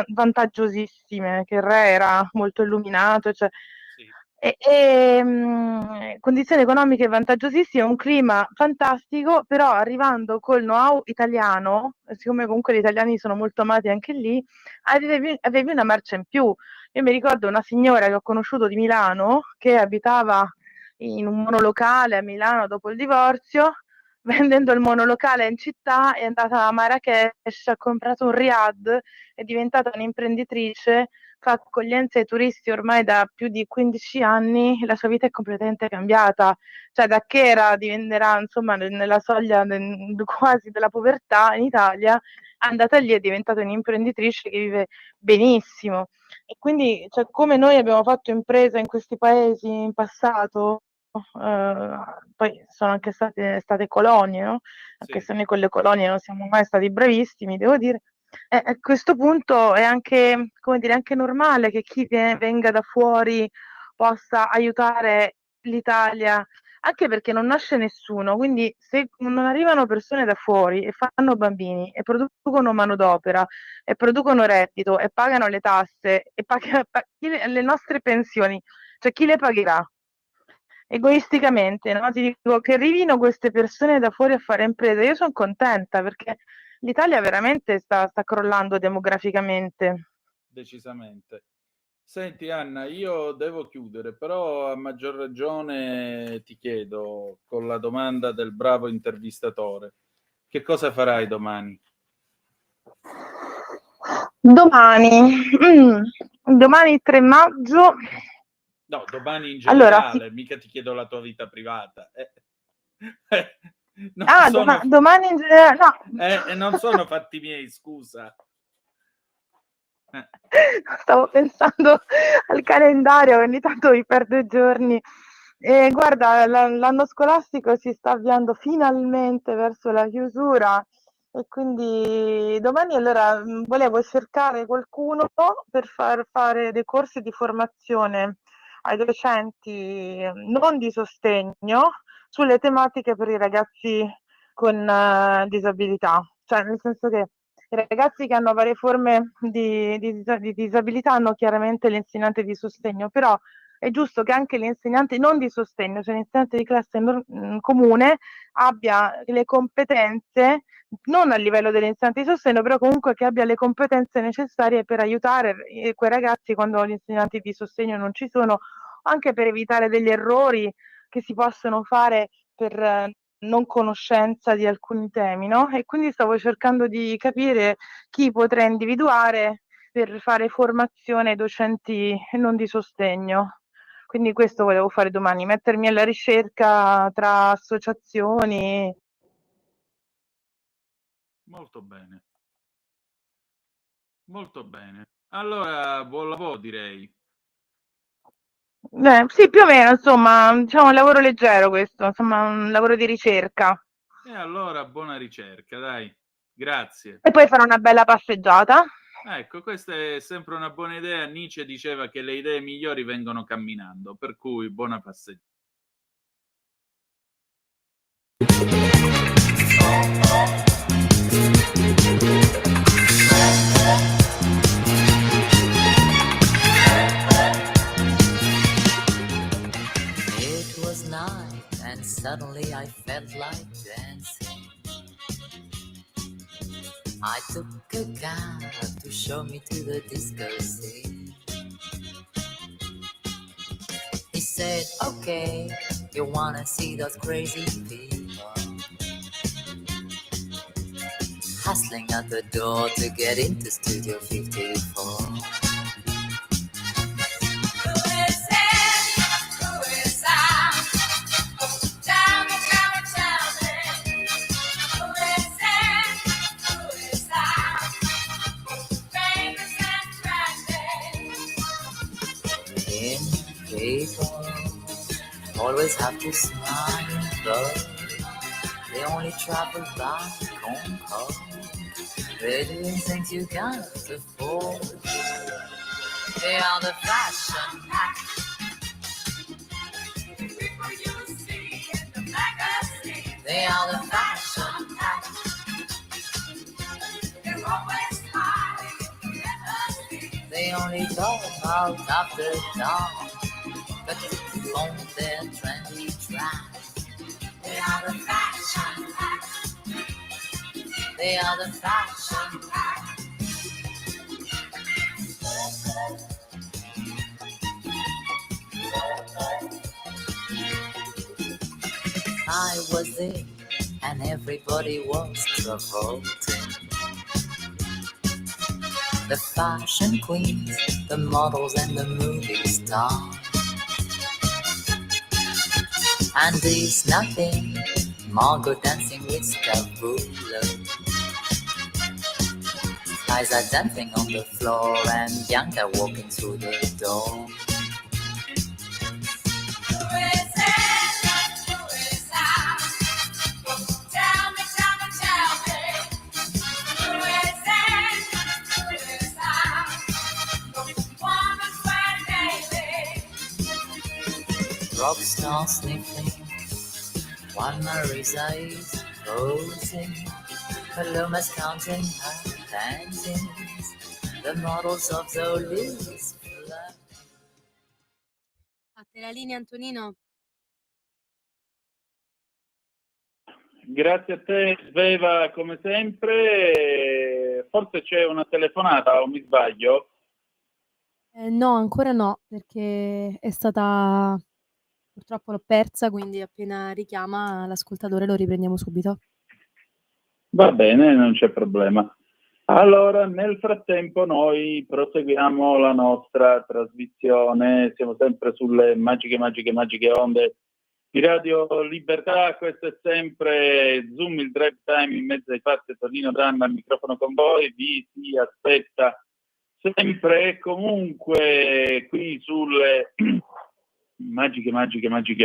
vantaggiosissime, che il re era molto illuminato, cioè, Sì. condizioni economiche vantaggiosissime, un clima fantastico, però arrivando col know-how italiano, siccome comunque gli italiani sono molto amati anche lì, avevi una marcia in più. Io mi ricordo una signora che ho conosciuto di Milano, che abitava in un monolocale a Milano dopo il divorzio, vendendo il monolocale in città, è andata a Marrakech, ha comprato un riad, è diventata un'imprenditrice, fa accoglienza ai turisti ormai da più di 15 anni, la sua vita è completamente cambiata, cioè da che diventerà insomma nella soglia quasi della povertà in Italia, è andata lì, è diventata un'imprenditrice che vive benissimo. E quindi, cioè, come noi abbiamo fatto impresa in questi paesi in passato, poi sono anche state colonie, no? Anche se noi con le colonie non siamo mai stati bravissimi, devo dire. A questo punto è anche, come dire, anche normale che chi venga da fuori possa aiutare l'Italia, anche perché non nasce nessuno, quindi se non arrivano persone da fuori e fanno bambini e producono manodopera e producono reddito e pagano le tasse e le nostre pensioni, cioè chi le pagherà? Egoisticamente, no? Ti dico che arrivino queste persone da fuori a fare impresa, io sono contenta perché l'Italia veramente sta crollando demograficamente. Decisamente. Senti Anna, io devo chiudere, però a maggior ragione ti chiedo con la domanda del bravo intervistatore, che cosa farai domani? Domani 3 maggio. No, domani in Allora, generale, mica ti chiedo la tua vita privata. domani in generale, no. Non sono fatti miei, scusa. Stavo pensando al calendario, ogni tanto mi perdo i giorni. Guarda, l'anno scolastico si sta avviando finalmente verso la chiusura e quindi domani allora volevo cercare qualcuno per far fare dei corsi di formazione ai docenti non di sostegno sulle tematiche per i ragazzi con disabilità, cioè nel senso che i ragazzi che hanno varie forme di disabilità hanno chiaramente l'insegnante di sostegno, però è giusto che anche l'insegnante non di sostegno, cioè l'insegnante di classe comune, abbia le competenze, non a livello dell'insegnante di sostegno, però comunque che abbia le competenze necessarie per aiutare quei ragazzi quando gli insegnanti di sostegno non ci sono, anche per evitare degli errori che si possono fare per non conoscenza di alcuni temi, no? E quindi stavo cercando di capire chi potrei individuare per fare formazione ai docenti non di sostegno. Quindi questo volevo fare domani, mettermi alla ricerca tra associazioni. Molto bene. Molto bene. Allora, buon lavoro direi. Sì, più o meno, insomma, diciamo un lavoro leggero questo, insomma, un lavoro di ricerca. E allora buona ricerca, dai. Grazie. E poi farò una bella passeggiata. Ecco, questa è sempre una buona idea. Nietzsche diceva che le idee migliori vengono camminando, per cui buona passeggiata. It was night and suddenly I felt like dancing. I took a cab to show me to the disco scene. He said, okay, you wanna see those crazy people hustling at the door to get into Studio 54. People always have to smile, but they only travel by Concord. They're doing things you can't afford. They are the fashion act. People you see in the magazine. They are the fashion act. They're always smiling. They only go out after dawn. But on their trendy track, they are the fashion act. They are the fashion act. I was there and everybody was revolting. The fashion queens, the models and the movie stars. Andy's nothing, Margot dancing with Scavullo. Guys are dancing on the floor and Bianca walking through the door. Rockstar sniffing, Juan Marisa is posing, Paloma's counting her panties, the models of Zoli's fly. A te la linea, Antonino. Grazie a te, Sveva, come sempre. Forse c'è una telefonata, o mi sbaglio? No, ancora no, perché è stata... Purtroppo l'ho persa, quindi appena richiama l'ascoltatore lo riprendiamo subito. Va bene, non c'è problema. Allora, nel frattempo noi proseguiamo la nostra trasmissione, siamo sempre sulle magiche onde di Radio Libertà. Questo è sempre Zoom, il drive time in mezzo ai fatti. Tonino Danna al microfono con voi, vi si aspetta sempre e comunque qui sulle magiche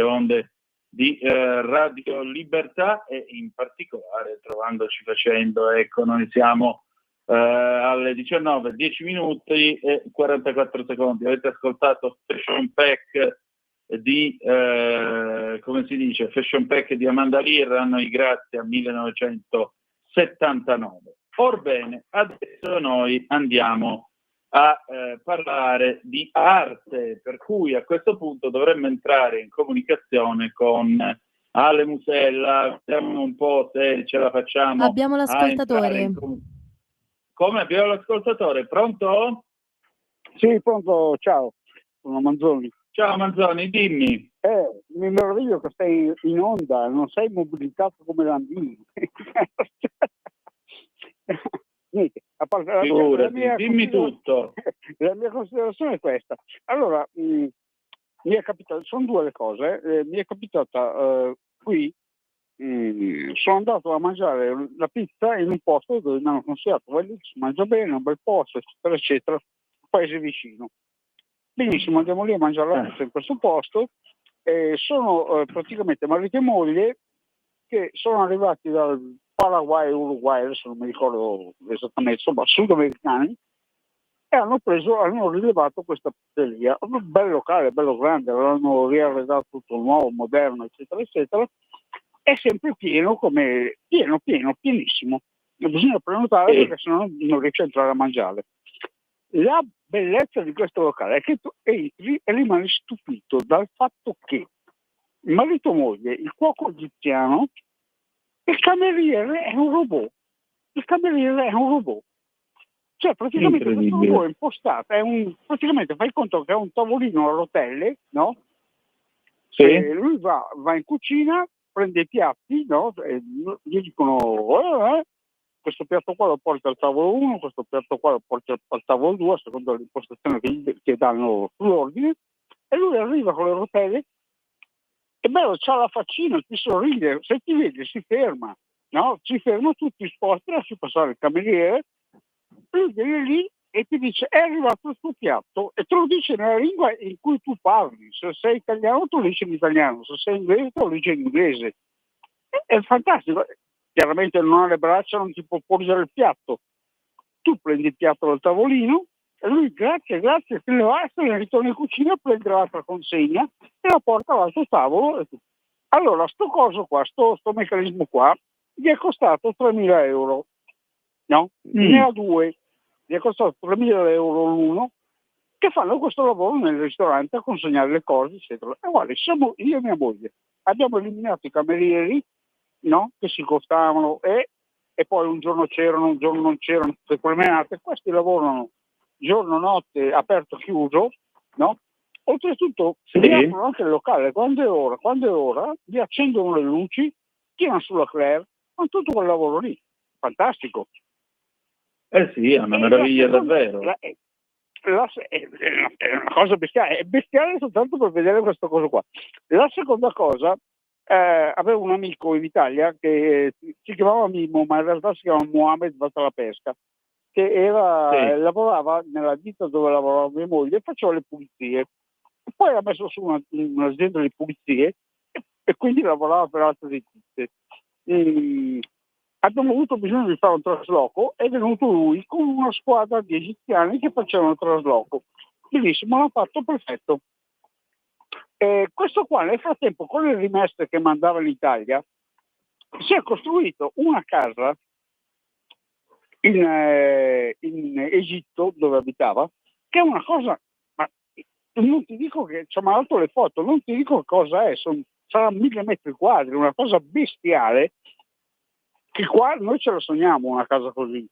onde di Radio Libertà, e in particolare trovandoci facendo, ecco, noi siamo alle 19, 10 minuti e 44 secondi. Avete ascoltato Fashion Pack di come si dice, Fashion Pack di Amanda Lear, anno di grazia 1979. Orbene, adesso noi andiamo a parlare di arte, per cui a questo punto dovremmo entrare in comunicazione con Ale Musella. Vediamo un po' se ce la facciamo. Abbiamo l'ascoltatore. Come abbiamo l'ascoltatore? Pronto? Sì, pronto, ciao, sono Manzoni. Ciao Manzoni, dimmi. Mi meraviglio che sei in onda, non sei mobilitato come Landini. Niente, a parte dimmi tutto. La mia considerazione è questa. Allora, mi è capitato, sono due le cose. Mi è capitata qui, sono andato a mangiare la pizza in un posto dove mi hanno consigliato, lì si mangia bene, un bel posto, eccetera, eccetera, un paese vicino. Benissimo, andiamo lì a mangiare la pizza in questo posto. Sono praticamente marito e moglie che sono arrivati dal Paraguay, Uruguay, adesso non mi ricordo esattamente, insomma, sudamericani, e hanno rilevato questa pizzeria, un bel locale, bello grande, l'hanno riarredato tutto nuovo, moderno, eccetera, eccetera, è sempre pieno, pienissimo. Bisogna prenotare perché sennò non riesci a entrare a mangiare. La bellezza di questo locale è che tu entri e rimani stupito dal fatto che il marito e moglie, il cuoco egiziano, il cameriere è un robot. Cioè praticamente questo robot è impostato, praticamente fai conto che è un tavolino a rotelle, no? Sì. Lui va in cucina, prende i piatti, no? E gli dicono questo piatto qua lo porta al tavolo 1, questo piatto qua lo porta al tavolo 2, secondo l'impostazione che danno sull'ordine, e lui arriva con le rotelle. È bello, c'ha la faccina, ti sorride, se ti vede si ferma, no? Si ferma, tu ti sposti, lasci passare il cameriere, lui viene lì e ti dice è arrivato il tuo piatto, e te lo dice nella lingua in cui tu parli. Se sei italiano te lo dice in italiano, se sei inglese te lo dice in inglese. È fantastico. Chiaramente non ha le braccia, non ti può porgere il piatto. Tu prendi il piatto dal tavolino, e lui grazie, se ne va, se ne ritorna in cucina, prende l'altra consegna e la porta all'altro tavolo. Allora, sto coso qua, sto meccanismo qua, gli è costato 3.000 euro, no? Ne ha due, gli è costato 3.000 euro l'uno, che fanno questo lavoro nel ristorante a consegnare le cose, eccetera. E guarda, siamo io e mia moglie, abbiamo eliminato i camerieri, no? Che si costavano e poi un giorno c'erano, un giorno non c'erano, tutte promenate. Questi lavorano giorno, notte, aperto, chiuso, no? Oltretutto li aprono anche il locale, quando è ora, vi accendono le luci, tirano sulla Claire, Fanno tutto quel lavoro lì, fantastico. Sì, è una meraviglia davvero. È una cosa bestiale, è bestiale soltanto per vedere questa cosa qua. La seconda cosa, avevo un amico in Italia che si chiamava Mimo, ma in realtà si chiama Mohamed Vatalapesca, che lavorava nella ditta dove lavorava mia moglie e faceva le pulizie. Poi ha messo su un'azienda di pulizie e quindi lavorava per altre ditte. Abbiamo avuto bisogno di fare un trasloco, è venuto lui con una squadra di egiziani che facevano il trasloco. Benissimo, l'ha fatto perfetto. Questo qua nel frattempo con le rimesse che mandava in Italia si è costruito una casa in Egitto dove abitava, che è una cosa, ma non ti dico che ci ha mandato le foto, non ti dico cosa è, sarà 1000 metri quadri, una cosa bestiale, che qua noi ce la sogniamo una casa così.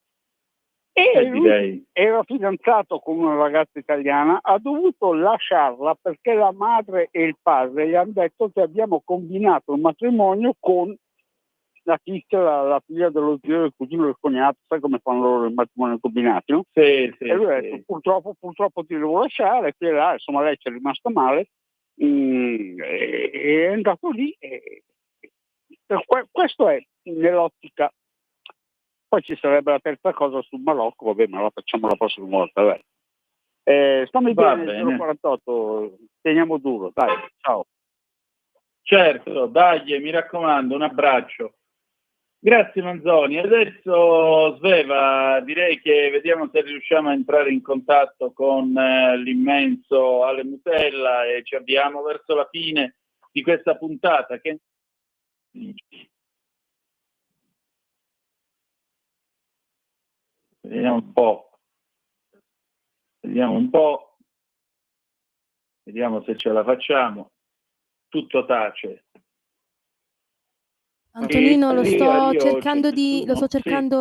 E lui era fidanzato con una ragazza italiana, ha dovuto lasciarla perché la madre e il padre gli hanno detto che abbiamo combinato il matrimonio con la tizia, la figlia dello zio, del cugino, del cognato, sai come fanno loro il matrimonio combinato, no? Sì, e lui ha detto purtroppo ti devo lasciare, qui e là, insomma lei ci è rimasta male, è andato lì questo è nell'ottica. Poi ci sarebbe la terza cosa sul Marocco, vabbè, ma la facciamo la prossima volta, dai. Stammi bene, 048, teniamo duro, dai, ciao. Certo, dai, mi raccomando, un abbraccio. Grazie Manzoni. Adesso Sveva, direi che vediamo se riusciamo a entrare in contatto con l'immenso Ale Mutella e ci avviamo verso la fine di questa puntata. Vediamo un po'. Vediamo se ce la facciamo. Tutto tace. Antonino, lo sto cercando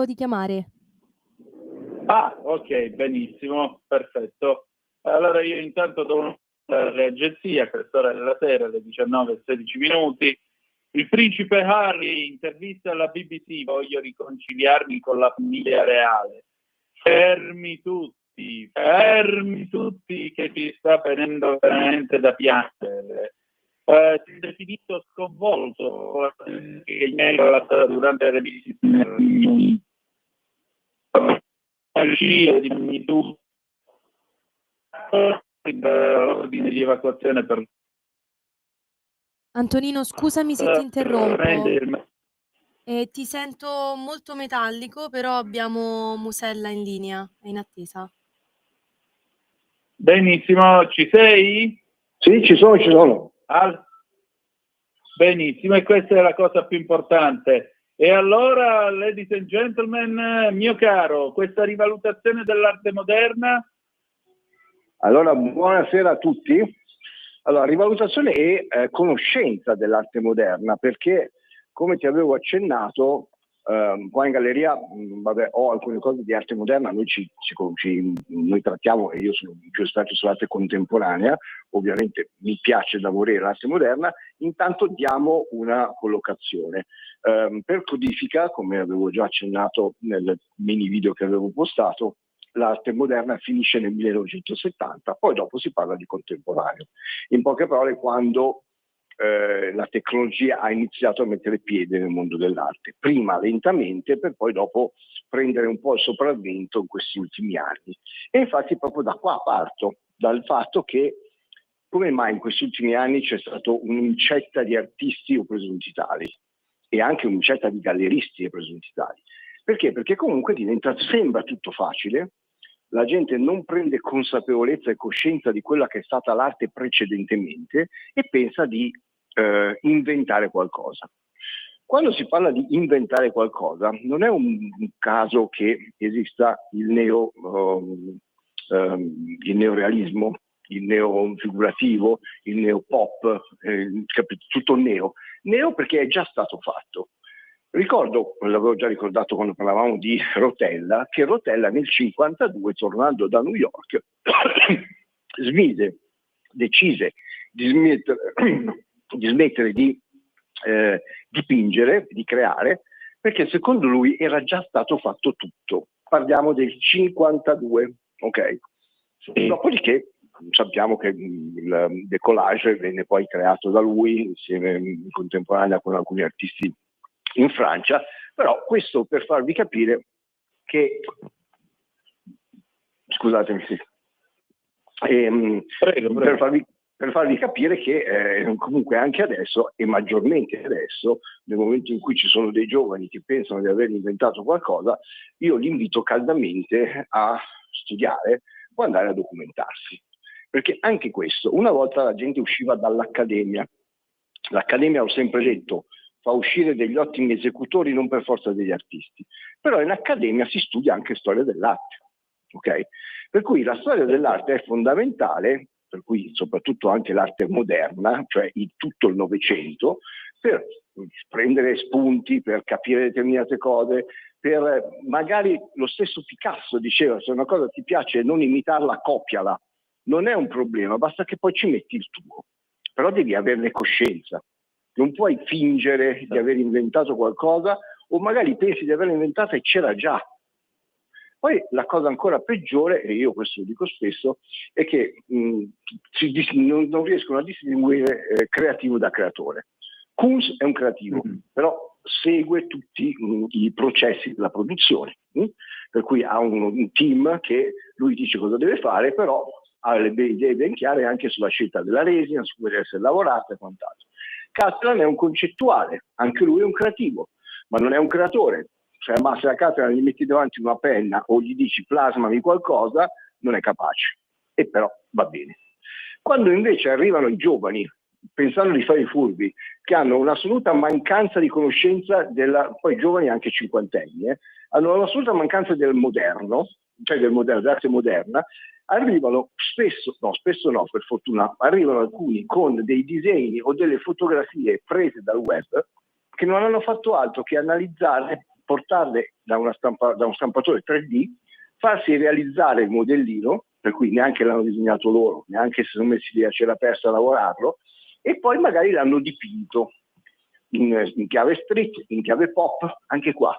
di chiamare. Ah, ok, benissimo, perfetto. Allora io intanto do l'agenzia, a quest'ora della sera, alle 19:16. Il principe Harry, intervista alla BBC, voglio riconciliarmi con la famiglia reale. Fermi tutti, che ci sta venendo veramente da piangere. Si è definito sconvolto che ieri durante le visite di tutto l'ordine di evacuazione per Antonino, scusami se ti interrompo. Ti sento molto metallico, però abbiamo Musella in linea, è in attesa. Benissimo, ci sei? Sì, ci sono. Benissimo, e questa è la cosa più importante. E allora, ladies and gentlemen, mio caro, questa rivalutazione dell'arte moderna? Allora, buonasera a tutti. Allora, rivalutazione e conoscenza dell'arte moderna, perché come ti avevo accennato, qua in galleria ho alcune cose di arte moderna, noi trattiamo, e io sono più esperto sull'arte contemporanea, ovviamente mi piace da morire l'arte moderna, intanto diamo una collocazione. Per codifica, come avevo già accennato nel mini video che avevo postato, l'arte moderna finisce nel 1970, poi dopo si parla di contemporaneo. In poche parole, quando la tecnologia ha iniziato a mettere piede nel mondo dell'arte, prima lentamente per poi dopo prendere un po' il sopravvento in questi ultimi anni. E infatti proprio da qua parto, dal fatto che come mai in questi ultimi anni c'è stato un'incetta di artisti o presunti tali e anche un'incetta di galleristi e presunti tali. Perché? Perché comunque sembra tutto facile, la gente non prende consapevolezza e coscienza di quella che è stata l'arte precedentemente e pensa di inventare qualcosa. Quando si parla di inventare qualcosa, non è un caso che esista il neorealismo, il neofigurativo, il neopop, tutto neo. Neo perché è già stato fatto. Ricordo, l'avevo già ricordato quando parlavamo di Rotella, che Rotella nel 1952, tornando da New York, decise di smettere di dipingere, di creare, perché secondo lui era già stato fatto tutto. Parliamo del 52, ok? Dopodiché sappiamo che il decollage venne poi creato da lui insieme in contemporanea con alcuni artisti in Francia, però questo per farvi capire che, scusatemi, sì. Prego. Per farvi capire che comunque anche adesso, e maggiormente adesso, nel momento in cui ci sono dei giovani che pensano di aver inventato qualcosa, io li invito caldamente a studiare o andare a documentarsi. Perché anche questo, una volta la gente usciva dall'accademia, l'accademia, ho sempre detto, fa uscire degli ottimi esecutori, non per forza degli artisti, però in accademia si studia anche storia dell'arte, ok? Per cui la storia dell'arte è fondamentale, per cui soprattutto anche l'arte moderna, cioè tutto il Novecento, per prendere spunti, per capire determinate cose, per magari lo stesso Picasso diceva, se una cosa ti piace non imitarla, copiala. Non è un problema, basta che poi ci metti il tuo, però devi averne coscienza. Non puoi fingere di aver inventato qualcosa o magari pensi di averla inventata e c'era già. Poi la cosa ancora peggiore, e io questo lo dico spesso, è che non riescono a distinguere creativo da creatore. Kunz è un creativo, però segue tutti i processi della produzione, per cui ha un team che lui dice cosa deve fare, però ha le idee ben chiare anche sulla scelta della resina, su come deve essere lavorata e quant'altro. Catalan è un concettuale, anche lui è un creativo, ma non è un creatore. Cioè, ma se a Catalan gli metti davanti una penna o gli dici plasmami qualcosa, non è capace. E però va bene. Quando invece arrivano i giovani, pensando di fare i furbi, che hanno un'assoluta mancanza di conoscenza poi giovani anche cinquantenni, hanno un'assoluta mancanza del moderno, cioè dell'arte moderna, arrivano spesso no, per fortuna, arrivano alcuni con dei disegni o delle fotografie prese dal web che non hanno fatto altro che analizzare, portarle da un stampatore 3D, farsi realizzare il modellino, per cui neanche l'hanno disegnato loro, neanche se sono messi lì a cera aperta a lavorarlo, e poi magari l'hanno dipinto in chiave street, in chiave pop, anche qua.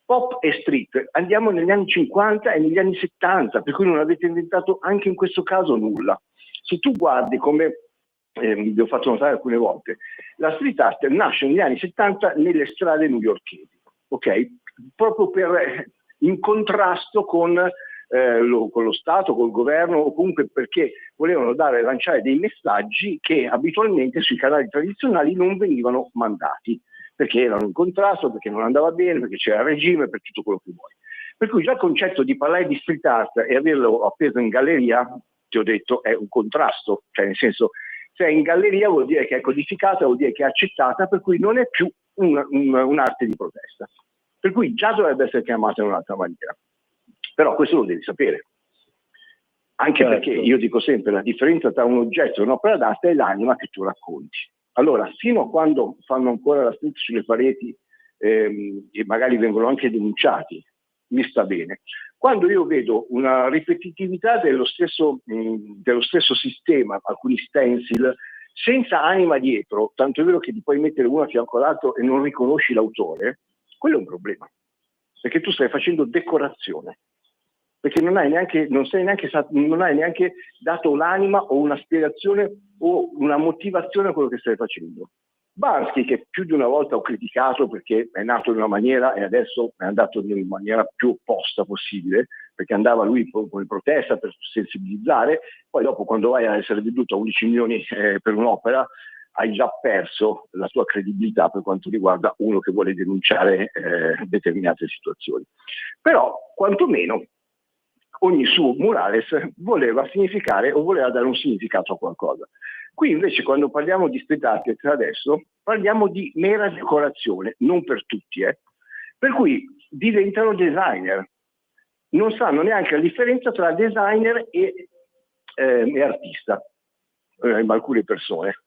Pop e street, andiamo negli anni 50 e negli anni 70, per cui non avete inventato anche in questo caso nulla. Se tu guardi come vi ho fatto notare alcune volte, la street art nasce negli anni 70 nelle strade newyorkesi, ok? Proprio in contrasto con lo Stato, col governo, o comunque perché volevano lanciare dei messaggi che abitualmente sui canali tradizionali non venivano mandati, perché erano in contrasto, perché non andava bene, perché c'era il regime, per tutto quello che vuoi. Per cui già il concetto di parlare di street art e averlo appeso in galleria, ti ho detto, è un contrasto, cioè nel senso, se è in galleria vuol dire che è codificata, vuol dire che è accettata, per cui non è più un'arte di protesta. Per cui già dovrebbe essere chiamata in un'altra maniera. Però questo lo devi sapere. Anche perché io dico sempre, la differenza tra un oggetto e un'opera d'arte è l'anima che tu racconti. Allora, fino a quando fanno ancora la street sulle pareti e magari vengono anche denunciati, mi sta bene. Quando io vedo una ripetitività dello stesso sistema, alcuni stencil, senza anima dietro, tanto è vero che ti puoi mettere uno a fianco all'altro e non riconosci l'autore, quello è un problema. Perché tu stai facendo decorazione. Perché non hai neanche dato l'anima o una spiegazione o una motivazione a quello che stai facendo. Bansky, che più di una volta ho criticato perché è nato in una maniera e adesso è andato in maniera più opposta possibile, perché andava lui come protesta per sensibilizzare, poi dopo quando vai a essere venduto a 11 milioni per un'opera hai già perso la tua credibilità per quanto riguarda uno che vuole denunciare determinate situazioni. Però quantomeno ogni suo murales voleva significare o voleva dare un significato a qualcosa. Qui invece quando parliamo di street art adesso parliamo di mera decorazione, non per tutti, per cui diventano designer. Non sanno neanche la differenza tra designer e artista, alcune persone.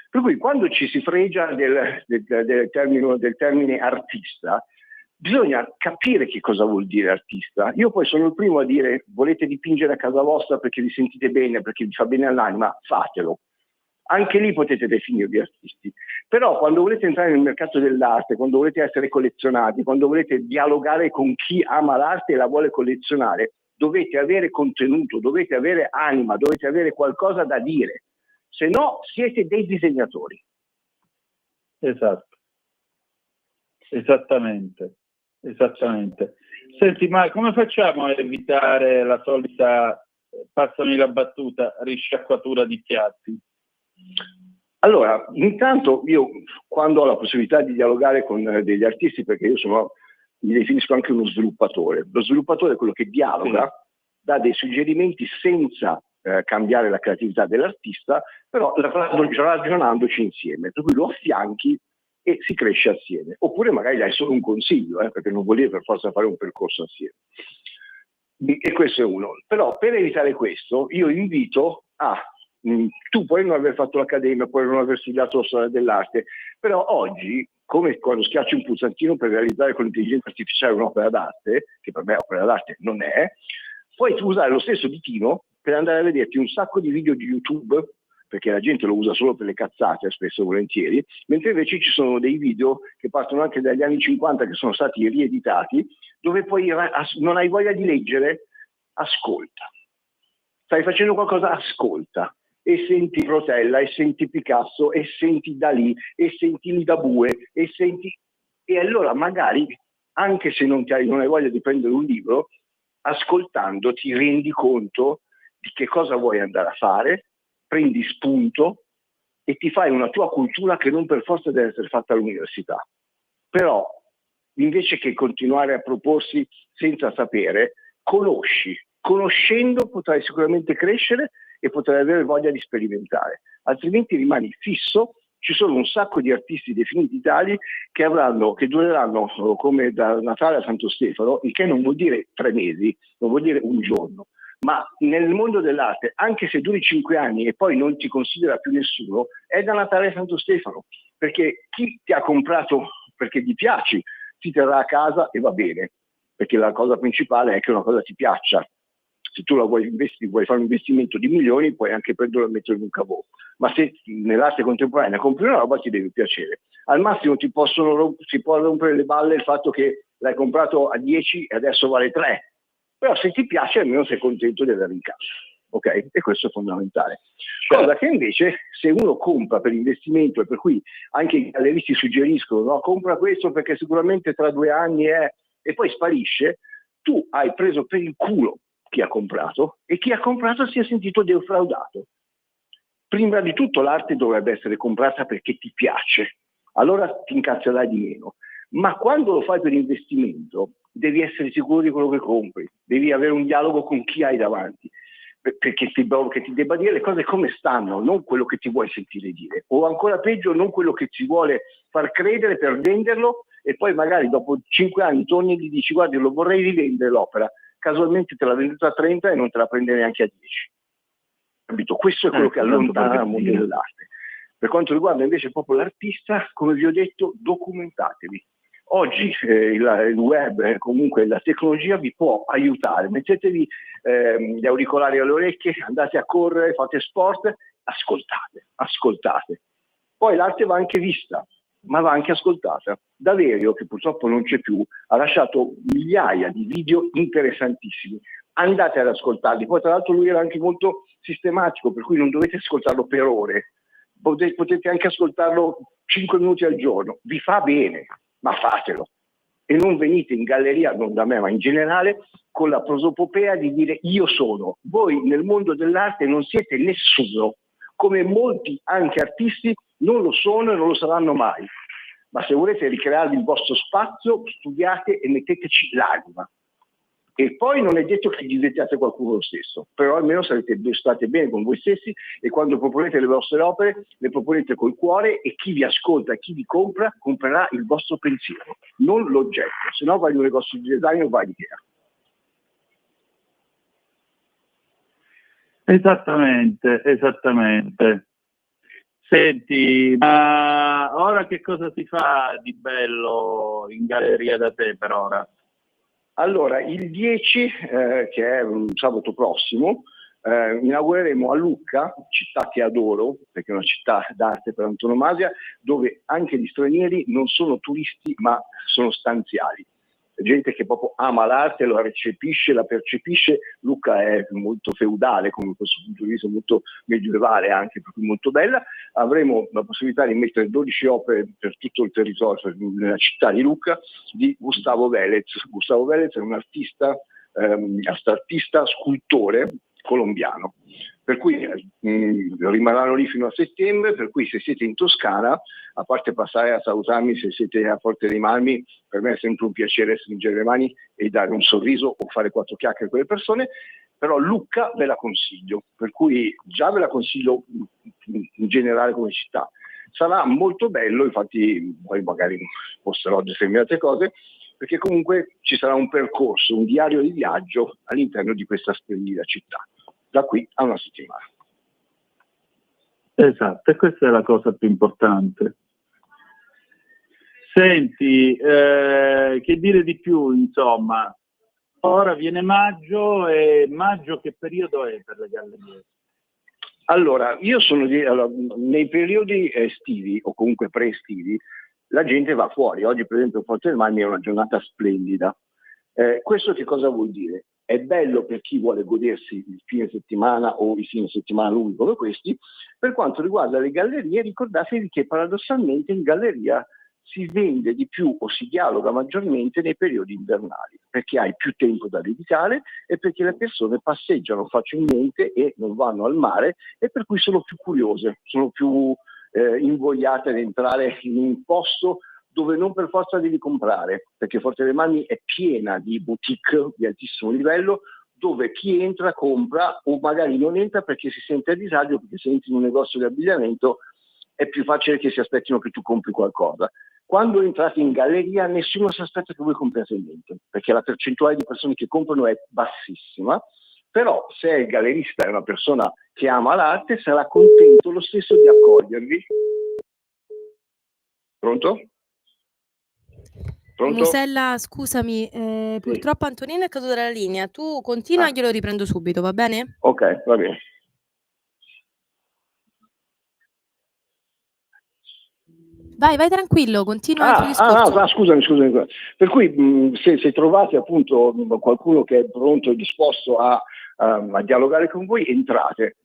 Per cui quando ci si fregia del termine artista, bisogna capire che cosa vuol dire artista. Io poi sono il primo a dire: volete dipingere a casa vostra perché vi sentite bene, perché vi fa bene all'anima, fatelo. anche lì potete definirvi artisti. Però quando volete entrare nel mercato dell'arte, quando volete essere collezionati, quando volete dialogare con chi ama l'arte e la vuole collezionare, dovete avere contenuto, dovete avere anima, dovete avere qualcosa da dire. Se no siete dei disegnatori. Esatto. Esattamente. Senti, ma come facciamo a evitare la solita, passami la battuta, risciacquatura di piatti? Allora, intanto io quando ho la possibilità di dialogare con degli artisti, perché io mi definisco anche uno sviluppatore. Lo sviluppatore è quello che dialoga, dà dei suggerimenti senza cambiare la creatività dell'artista, però ragionandoci insieme, per cui lo affianchi e si cresce assieme. Oppure magari dai solo un consiglio, perché non vuol dire per forza fare un percorso assieme. E questo è uno. Però per evitare questo io invito tu puoi non aver fatto l'accademia, puoi non aver studiato la storia dell'arte, però oggi, come quando schiacci un pulsantino per realizzare con l'intelligenza artificiale un'opera d'arte, che per me opera d'arte non è, puoi usare lo stesso ditino per andare a vederti un sacco di video di YouTube, perché la gente lo usa solo per le cazzate, spesso e volentieri, mentre invece ci sono dei video che partono anche dagli anni 50 che sono stati rieditati, dove poi non hai voglia di leggere, ascolta. Stai facendo qualcosa, ascolta. E senti Rotella, e senti Picasso, e senti Dalì, e senti Ligabue, e allora magari, anche se non hai voglia di prendere un libro, ascoltando ti rendi conto di che cosa vuoi andare a fare, prendi spunto e ti fai una tua cultura che non per forza deve essere fatta all'università. Però, invece che continuare a proporsi senza sapere, conosci. Conoscendo potrai sicuramente crescere e potrai avere voglia di sperimentare. Altrimenti rimani fisso. Ci sono un sacco di artisti definiti tali che dureranno come da Natale a Santo Stefano, il che non vuol dire 3 mesi, non vuol dire un giorno. Ma nel mondo dell'arte, anche se duri 5 anni e poi non ti considera più nessuno, è da Natale a Santo Stefano, perché chi ti ha comprato perché gli piaci, ti terrà a casa e va bene, perché la cosa principale è che una cosa ti piaccia. Se tu la vuoi fare un investimento di milioni, puoi anche prenderlo e metterlo in un cavò. Ma se nell'arte contemporanea compri una roba, ti deve piacere. Al massimo si può rompere le balle il fatto che l'hai comprato a 10 e adesso vale 3. Però se ti piace, almeno sei contento di averlo in casa. Ok? E questo è fondamentale. Cosa che invece, se uno compra per investimento, e per cui anche i galleristi suggeriscono, no, compra questo perché sicuramente tra 2 anni è... e poi sparisce, tu hai preso per il culo chi ha comprato e chi ha comprato si è sentito defraudato. Prima di tutto l'arte dovrebbe essere comprata perché ti piace, allora ti incazzerai di meno. Ma quando lo fai per investimento devi essere sicuro di quello che compri, devi avere un dialogo con chi hai davanti, perché ti debba dire le cose come stanno, non quello che ti vuoi sentire dire, o ancora peggio non quello che ti vuole far credere per venderlo e poi magari dopo 5 anni torni e gli dici guarda lo vorrei rivendere l'opera, casualmente te l'ha venduta a 30 e non te la prende neanche a 10. Capito? Questo è quello che allontana dal mondo dell'arte. Per quanto riguarda invece proprio l'artista, come vi ho detto, documentatevi. Oggi il web, comunque la tecnologia vi può aiutare. Mettetevi gli auricolari alle orecchie, andate a correre, fate sport, ascoltate. Poi l'arte va anche vista, ma va anche ascoltata. Daverio, che purtroppo non c'è più, ha lasciato migliaia di video interessantissimi. Andate ad ascoltarli. Poi tra l'altro lui era anche molto sistematico, per cui non dovete ascoltarlo per ore. Potete anche ascoltarlo 5 minuti al giorno. Vi fa bene, ma fatelo. E non venite in galleria, non da me, ma in generale, con la prosopopea di dire io sono. Voi nel mondo dell'arte non siete nessuno, come molti anche artisti non lo sono e non lo saranno mai. Ma se volete ricrearvi il vostro spazio, studiate e metteteci l'anima. E poi non è detto che diventiate qualcuno lo stesso, però almeno state bene con voi stessi e quando proponete le vostre opere, le proponete col cuore e chi vi ascolta, chi vi compra, comprerà il vostro pensiero, non l'oggetto. Se no vai in un negozio di design o vai di Ikea. Esattamente. Senti, ma ora che cosa si fa di bello in galleria da te per ora? Allora, il 10, che è un sabato prossimo, inaugureremo a Lucca, città che adoro, perché è una città d'arte per antonomasia, dove anche gli stranieri non sono turisti ma sono stanziali. Gente che proprio ama l'arte, lo recepisce, la percepisce. Lucca è molto feudale, come questo punto di vista, molto medievale anche, per cui molto bella. Avremo la possibilità di mettere 12 opere per tutto il territorio, nella città di Lucca, di Gustavo Vélez. Gustavo Vélez è un artista, astrattista, scultore colombiano, per cui rimarranno lì fino a settembre, per cui se siete in Toscana, a parte passare a salutarmi, se siete a Forte dei Marmi, per me è sempre un piacere stringere le mani e dare un sorriso o fare 4 chiacchiere con le persone, però Lucca ve la consiglio, per cui già ve la consiglio in generale come città. Sarà molto bello, infatti poi magari posterò determinate cose, perché comunque ci sarà un percorso, un diario di viaggio all'interno di questa splendida città, da qui a una settimana. Esatto, e questa è la cosa più importante. Senti, che dire di più, insomma, ora viene maggio, e maggio che periodo è per le gallerie? Allora, io sono nei periodi estivi, o comunque pre-estivi, la gente va fuori. Oggi per esempio Forte dei Marmi è una giornata splendida. Questo che cosa vuol dire? È bello per chi vuole godersi il fine settimana o i fine settimana lunghi come questi. Per quanto riguarda le gallerie, ricordatevi che paradossalmente in galleria si vende di più o si dialoga maggiormente nei periodi invernali, perché hai più tempo da dedicare e perché le persone passeggiano facilmente e non vanno al mare, e per cui sono più curiose, sono più invogliate ad entrare in un posto dove non per forza devi comprare, perché Forte dei Marmi è piena di boutique di altissimo livello, dove chi entra compra, o magari non entra perché si sente a disagio, perché se entri in un negozio di abbigliamento è più facile che si aspettino che tu compri qualcosa. Quando entrate in galleria nessuno si aspetta che voi compriate niente, perché la percentuale di persone che comprano è bassissima. Però se il gallerista è una persona che ama l'arte, sarà contento lo stesso di accogliervi. Pronto? Pronto? Musella, scusami, purtroppo Antonino è caduto dalla linea. Tu continua, glielo riprendo subito, va bene? Ok, va bene. Vai tranquillo, continua il tuo discorso. Scusami. Per cui se trovate appunto qualcuno che è pronto e disposto a dialogare con voi, entrate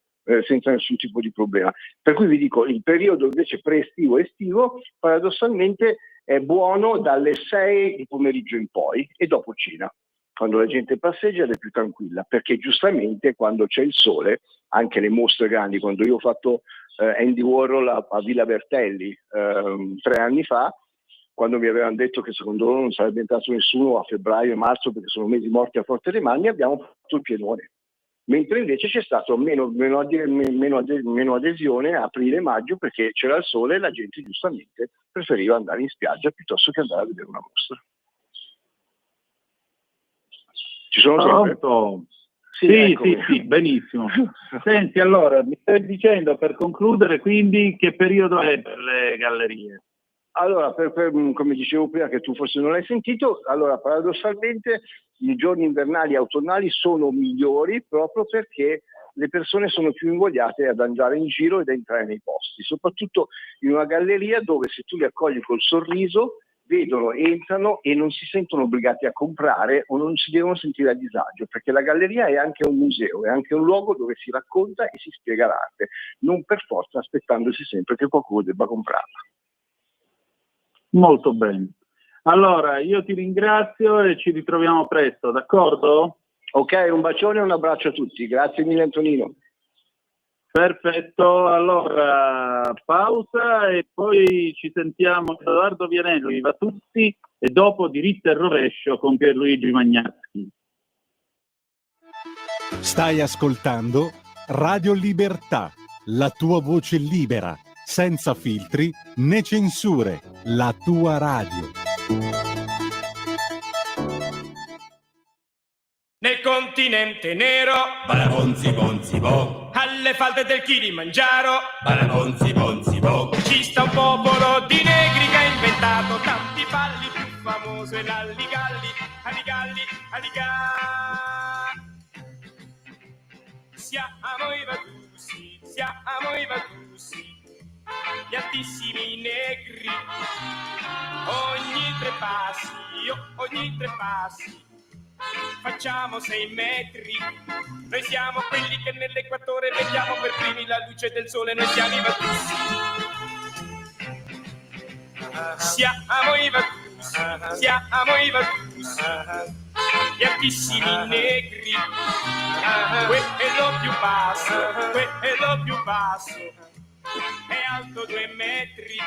senza nessun tipo di problema. Per cui vi dico, il periodo invece pre-estivo e estivo paradossalmente è buono dalle 6 di pomeriggio in poi e dopo cena, quando la gente passeggia ed è più tranquilla, perché giustamente quando c'è il sole, anche le mostre grandi, quando io ho fatto Andy Warhol a Villa Bertelli 3 anni fa, quando mi avevano detto che secondo loro non sarebbe entrato nessuno a febbraio e marzo perché sono mesi morti a Forte dei Marmi, abbiamo fatto il pienone. Mentre invece c'è stato meno adesione a aprile e maggio, perché c'era il sole e la gente giustamente preferiva andare in spiaggia piuttosto che andare a vedere una mostra. Ci sono sempre? Sì, benissimo. Senti, allora, mi stai dicendo, per concludere, quindi, che periodo è per le gallerie? Allora, come dicevo prima, che tu forse non l'hai sentito, allora paradossalmente i giorni invernali e autunnali sono migliori proprio perché le persone sono più invogliate ad andare in giro ed entrare nei posti, soprattutto in una galleria dove se tu li accogli col sorriso, vedono, entrano e non si sentono obbligati a comprare o non si devono sentire a disagio, perché la galleria è anche un museo, è anche un luogo dove si racconta e si spiega l'arte, non per forza aspettandosi sempre che qualcuno debba comprarla. Molto bene. Allora, io ti ringrazio e ci ritroviamo presto, d'accordo? Ok, un bacione e un abbraccio a tutti. Grazie mille Antonino. Perfetto, allora pausa e poi ci sentiamo. Edoardo Vianello, viva tutti, e dopo Diritto e Rovescio con Pierluigi Magnaschi. Stai ascoltando Radio Libertà, la tua voce libera, senza filtri né censure, la tua radio. Nel continente nero, balabonzi bonzi bo, alle falde del Kilimangiaro, balabonzi bonzi bo, ci sta un popolo di negri che ha inventato tanti balli, più famoso è l'Alligalli, Alligalli, Alligalli. siamo i Vatusi, siamo i Vatusi, gli altissimi negri, ogni 3 passi, ogni 3 passi, facciamo 6 metri, noi siamo quelli che nell'equatore vediamo per primi la luce del sole, noi siamo i Vatusi, siamo i Vatusi, siamo i Vatusi, gli altissimi negri, quello più basso, quello più basso, è alto 2 metri,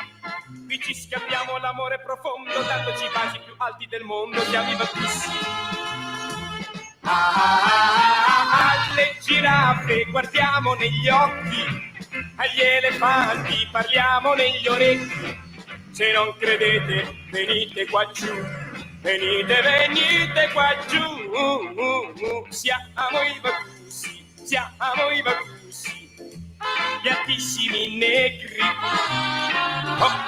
qui ci scambiamo l'amore profondo, dandoci i baci più alti del mondo, siamo i Vatusi. Alle giraffe guardiamo negli occhi, agli elefanti parliamo negli orecchi, se non credete venite qua giù, venite qua giù, siamo i Vatusi, siamo i Vatusi, gli altissimi negri,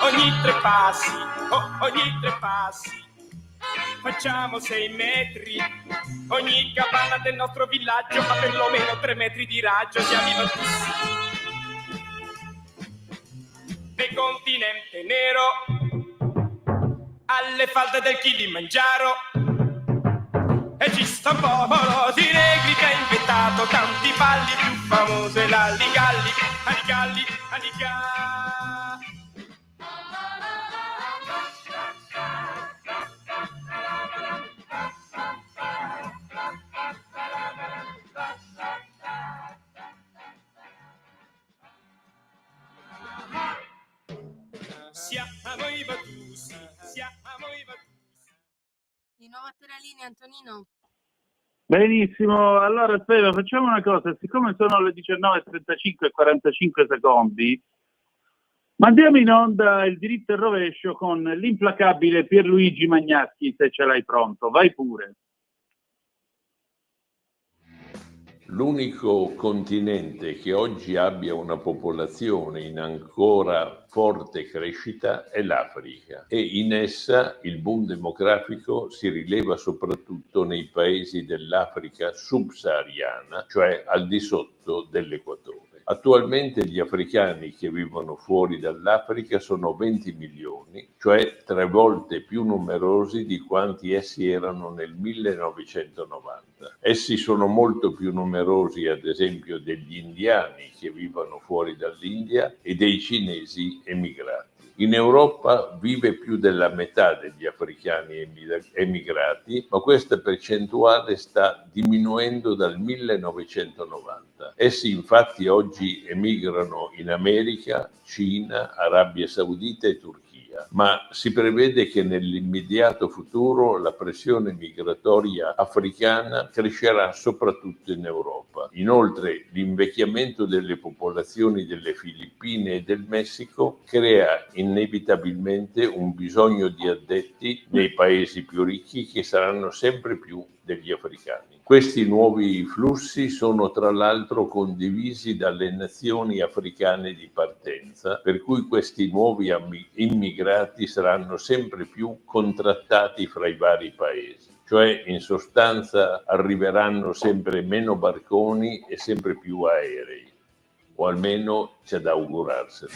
ogni 3 passi, ogni 3 passi, facciamo 6 metri, ogni cabana del nostro villaggio ha perlomeno 3 metri di raggio, siamo i Vatusi. Nel continente nero, alle falde del Kilimangiaro, esiste un popolo di negri che ha inventato tanti balli più famosi, l'alligalli, alligalli, alligalli. Siamo i Vatusi, siamo i Vatusi. Di nuovo a te la linea, Antonino. Benissimo, allora aspetta, facciamo una cosa, siccome sono le 19:35 e 45 secondi, mandiamo in onda il diritto e rovescio con l'implacabile Pierluigi Magnaschi, se ce l'hai pronto, vai pure. L'unico continente che oggi abbia una popolazione in ancora forte crescita è l'Africa e in essa il boom demografico si rileva soprattutto nei paesi dell'Africa subsahariana, cioè al di sotto dell'equatore. Attualmente gli africani che vivono fuori dall'Africa sono 20 milioni, cioè 3 volte più numerosi di quanti essi erano nel 1990. Essi sono molto più numerosi, ad esempio, degli indiani che vivono fuori dall'India e dei cinesi emigrati. In Europa vive più della metà degli africani emigrati, ma questa percentuale sta diminuendo dal 1990. Essi infatti oggi emigrano in America, Cina, Arabia Saudita e Turchia, ma si prevede che nell'immediato futuro la pressione migratoria africana crescerà soprattutto in Europa. Inoltre, l'invecchiamento delle popolazioni delle Filippine e del Messico crea inevitabilmente un bisogno di addetti nei paesi più ricchi che saranno sempre più degli africani. Questi nuovi flussi sono tra l'altro condivisi dalle nazioni africane di partenza, per cui questi nuovi immigrati saranno sempre più contrattati fra i vari paesi. Cioè, in sostanza, arriveranno sempre meno barconi e sempre più aerei, o almeno c'è da augurarselo.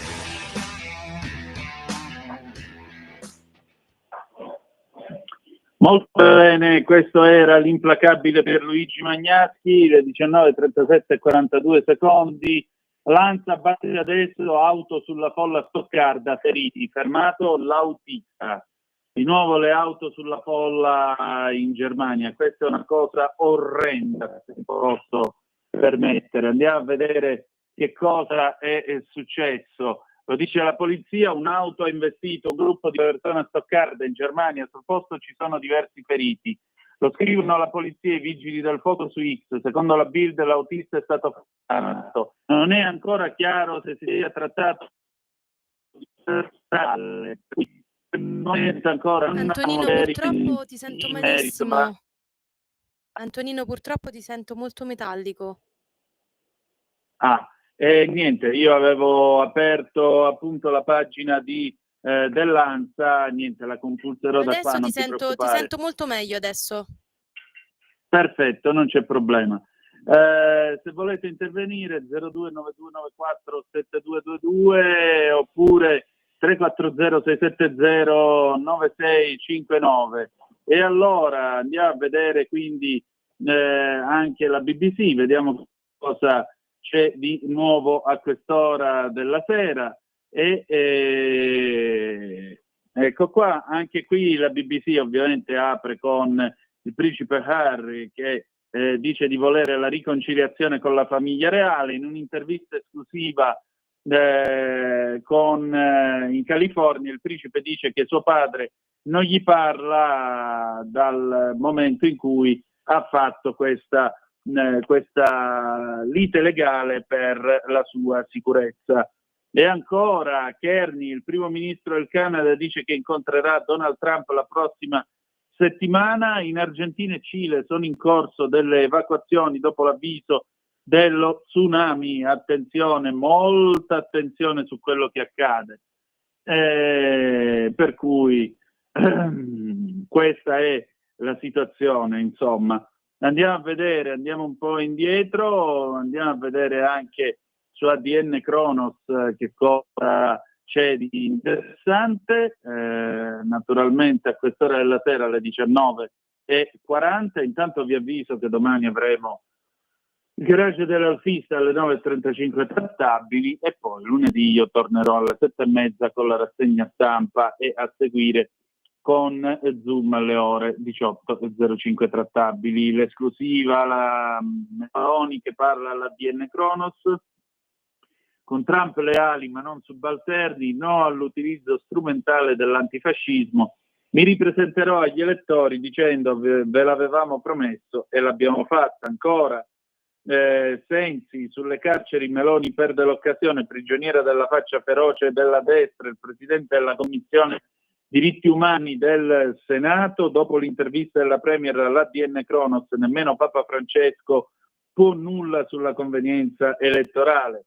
Molto bene, questo era l'implacabile Pierluigi Magnaschi, le 19:37 e 42 secondi. L'ANSA batte adesso auto sulla folla Stoccarda, feriti, fermato l'autista. Di nuovo le auto sulla folla in Germania, questa è una cosa orrenda, se posso permettere. Andiamo a vedere che cosa è successo. Lo dice la polizia, un'auto ha investito un gruppo di persone a Stoccarda in Germania, sul posto ci sono diversi feriti. Lo scrivono la polizia e i vigili del fuoco su X. Secondo la Bild l'autista è stato fermato. Non è ancora chiaro se si sia trattato di strade. Non è ancora Antonino, purtroppo ti sento malissimo. Antonino, purtroppo ti sento molto metallico. Niente, io avevo aperto appunto la pagina dell'ANSA, niente, la compulserò da qua. Adesso ti sento molto meglio adesso. Perfetto, non c'è problema. Se volete intervenire 0292947222 oppure 340-670-9659. E allora andiamo a vedere quindi anche la BBC, vediamo cosa c'è di nuovo a quest'ora della sera. Ecco qua, anche qui la BBC ovviamente apre con il principe Harry che dice di volere la riconciliazione con la famiglia reale. In un'intervista esclusiva in California il principe dice che suo padre non gli parla dal momento in cui ha fatto questa lite legale per la sua sicurezza. E ancora Kearney, il primo ministro del Canada, dice che incontrerà Donald Trump la prossima settimana. In Argentina e Cile sono in corso delle evacuazioni dopo l'avviso dello tsunami. Attenzione, molta attenzione su quello che accade. Per cui questa è la situazione, insomma. Andiamo un po' indietro, andiamo a vedere anche su ADN Kronos che cosa c'è di interessante. Naturalmente a quest'ora della sera alle 19:40. Intanto vi avviso che domani avremo il garage dell'Alfista alle 9:35 trattabili e poi lunedì io tornerò alle 7:30 con la rassegna stampa e a seguire con Zoom alle ore 18:05 trattabili. L'esclusiva, la Meloni che parla all'ADN Kronos. Con Trump leali ma non subalterni, no all'utilizzo strumentale dell'antifascismo. Mi ripresenterò agli elettori dicendo ve l'avevamo promesso e l'abbiamo fatta. Ancora Sensi, sulle carceri Meloni perde l'occasione, prigioniera della faccia feroce della destra, il presidente della Commissione Diritti Umani del Senato. Dopo l'intervista della Premier all'ADN Kronos, nemmeno Papa Francesco può nulla sulla convenienza elettorale.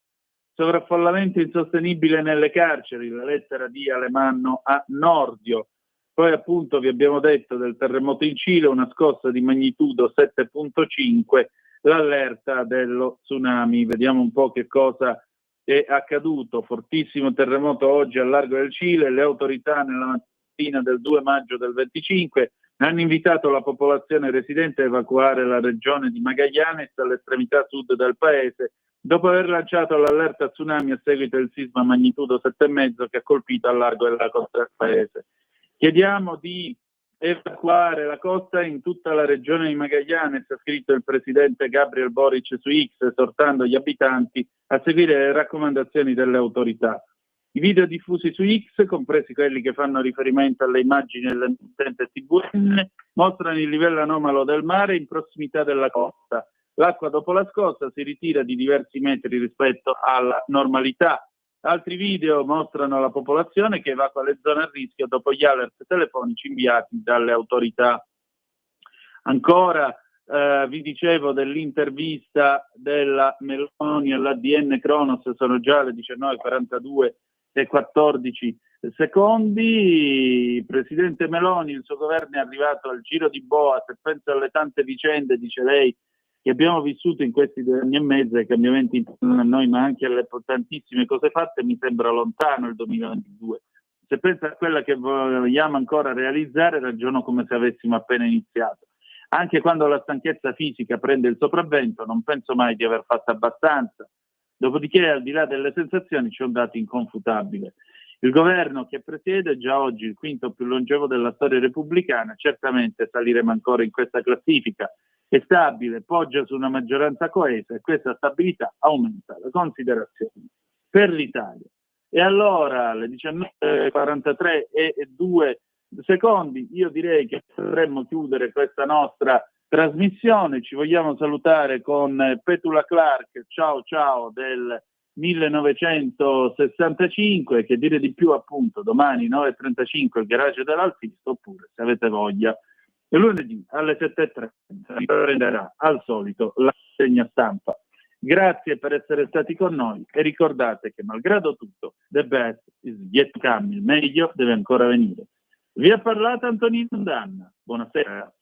Sovraffollamento insostenibile nelle carceri, la lettera di Alemanno a Nordio. Poi appunto vi abbiamo detto del terremoto in Cile, una scossa di magnitudo 7.5, l'allerta dello tsunami. Vediamo un po' che cosa è accaduto. Fortissimo terremoto oggi al largo del Cile, le autorità nella mattina del 2 maggio del 25 hanno invitato la popolazione residente a evacuare la regione di Magallanes all'estremità sud del paese, dopo aver lanciato l'allerta tsunami a seguito del sisma magnitudo 7,5 che ha colpito al largo della costa del paese. Chiediamo di evacuare la costa in tutta la regione di Magallanes, ha scritto il presidente Gabriel Boric su X, esortando gli abitanti a seguire le raccomandazioni delle autorità. I video diffusi su X, compresi quelli che fanno riferimento alle immagini dell'emittente TVN, mostrano il livello anomalo del mare in prossimità della costa. L'acqua dopo la scossa si ritira di diversi metri rispetto alla normalità. Altri video mostrano la popolazione che evacua le zone a rischio dopo gli alert telefonici inviati dalle autorità. Ancora vi dicevo dell'intervista della Meloni all'ADN Kronos, sono già le 19:42 e 14 secondi. Presidente Meloni, il suo governo è arrivato al giro di boa. Se pensa alle tante vicende, dice lei, che abbiamo vissuto in questi 2 anni e mezzo, ai cambiamenti intorno a noi, ma anche alle tantissime cose fatte, mi sembra lontano il 2022. Se pensa a quella che vogliamo ancora realizzare, ragiono come se avessimo appena iniziato. Anche quando la stanchezza fisica prende il sopravvento, non penso mai di aver fatto abbastanza. Dopodiché, al di là delle sensazioni, c'è un dato inconfutabile. Il governo che presiede è già oggi il quinto più longevo della storia repubblicana, certamente saliremo ancora in questa classifica. È stabile, poggia su una maggioranza coesa e questa stabilità aumenta le considerazioni per l'Italia. E allora, alle 19:43 e 2 secondi, io direi che dovremmo chiudere questa nostra trasmissione. Ci vogliamo salutare con Petula Clark, ciao ciao, del 1965, che dire di più appunto, domani 9:35 il garage dell'Alfista, oppure se avete voglia e lunedì alle 7:30 riprenderà al solito la rassegna stampa. Grazie per essere stati con noi e ricordate che malgrado tutto, the best is yet to come, il meglio deve ancora venire. Vi ha parlato Antonino Danna, buonasera.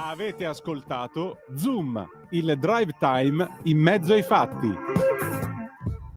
Avete ascoltato Zoom, il drive time in mezzo ai fatti.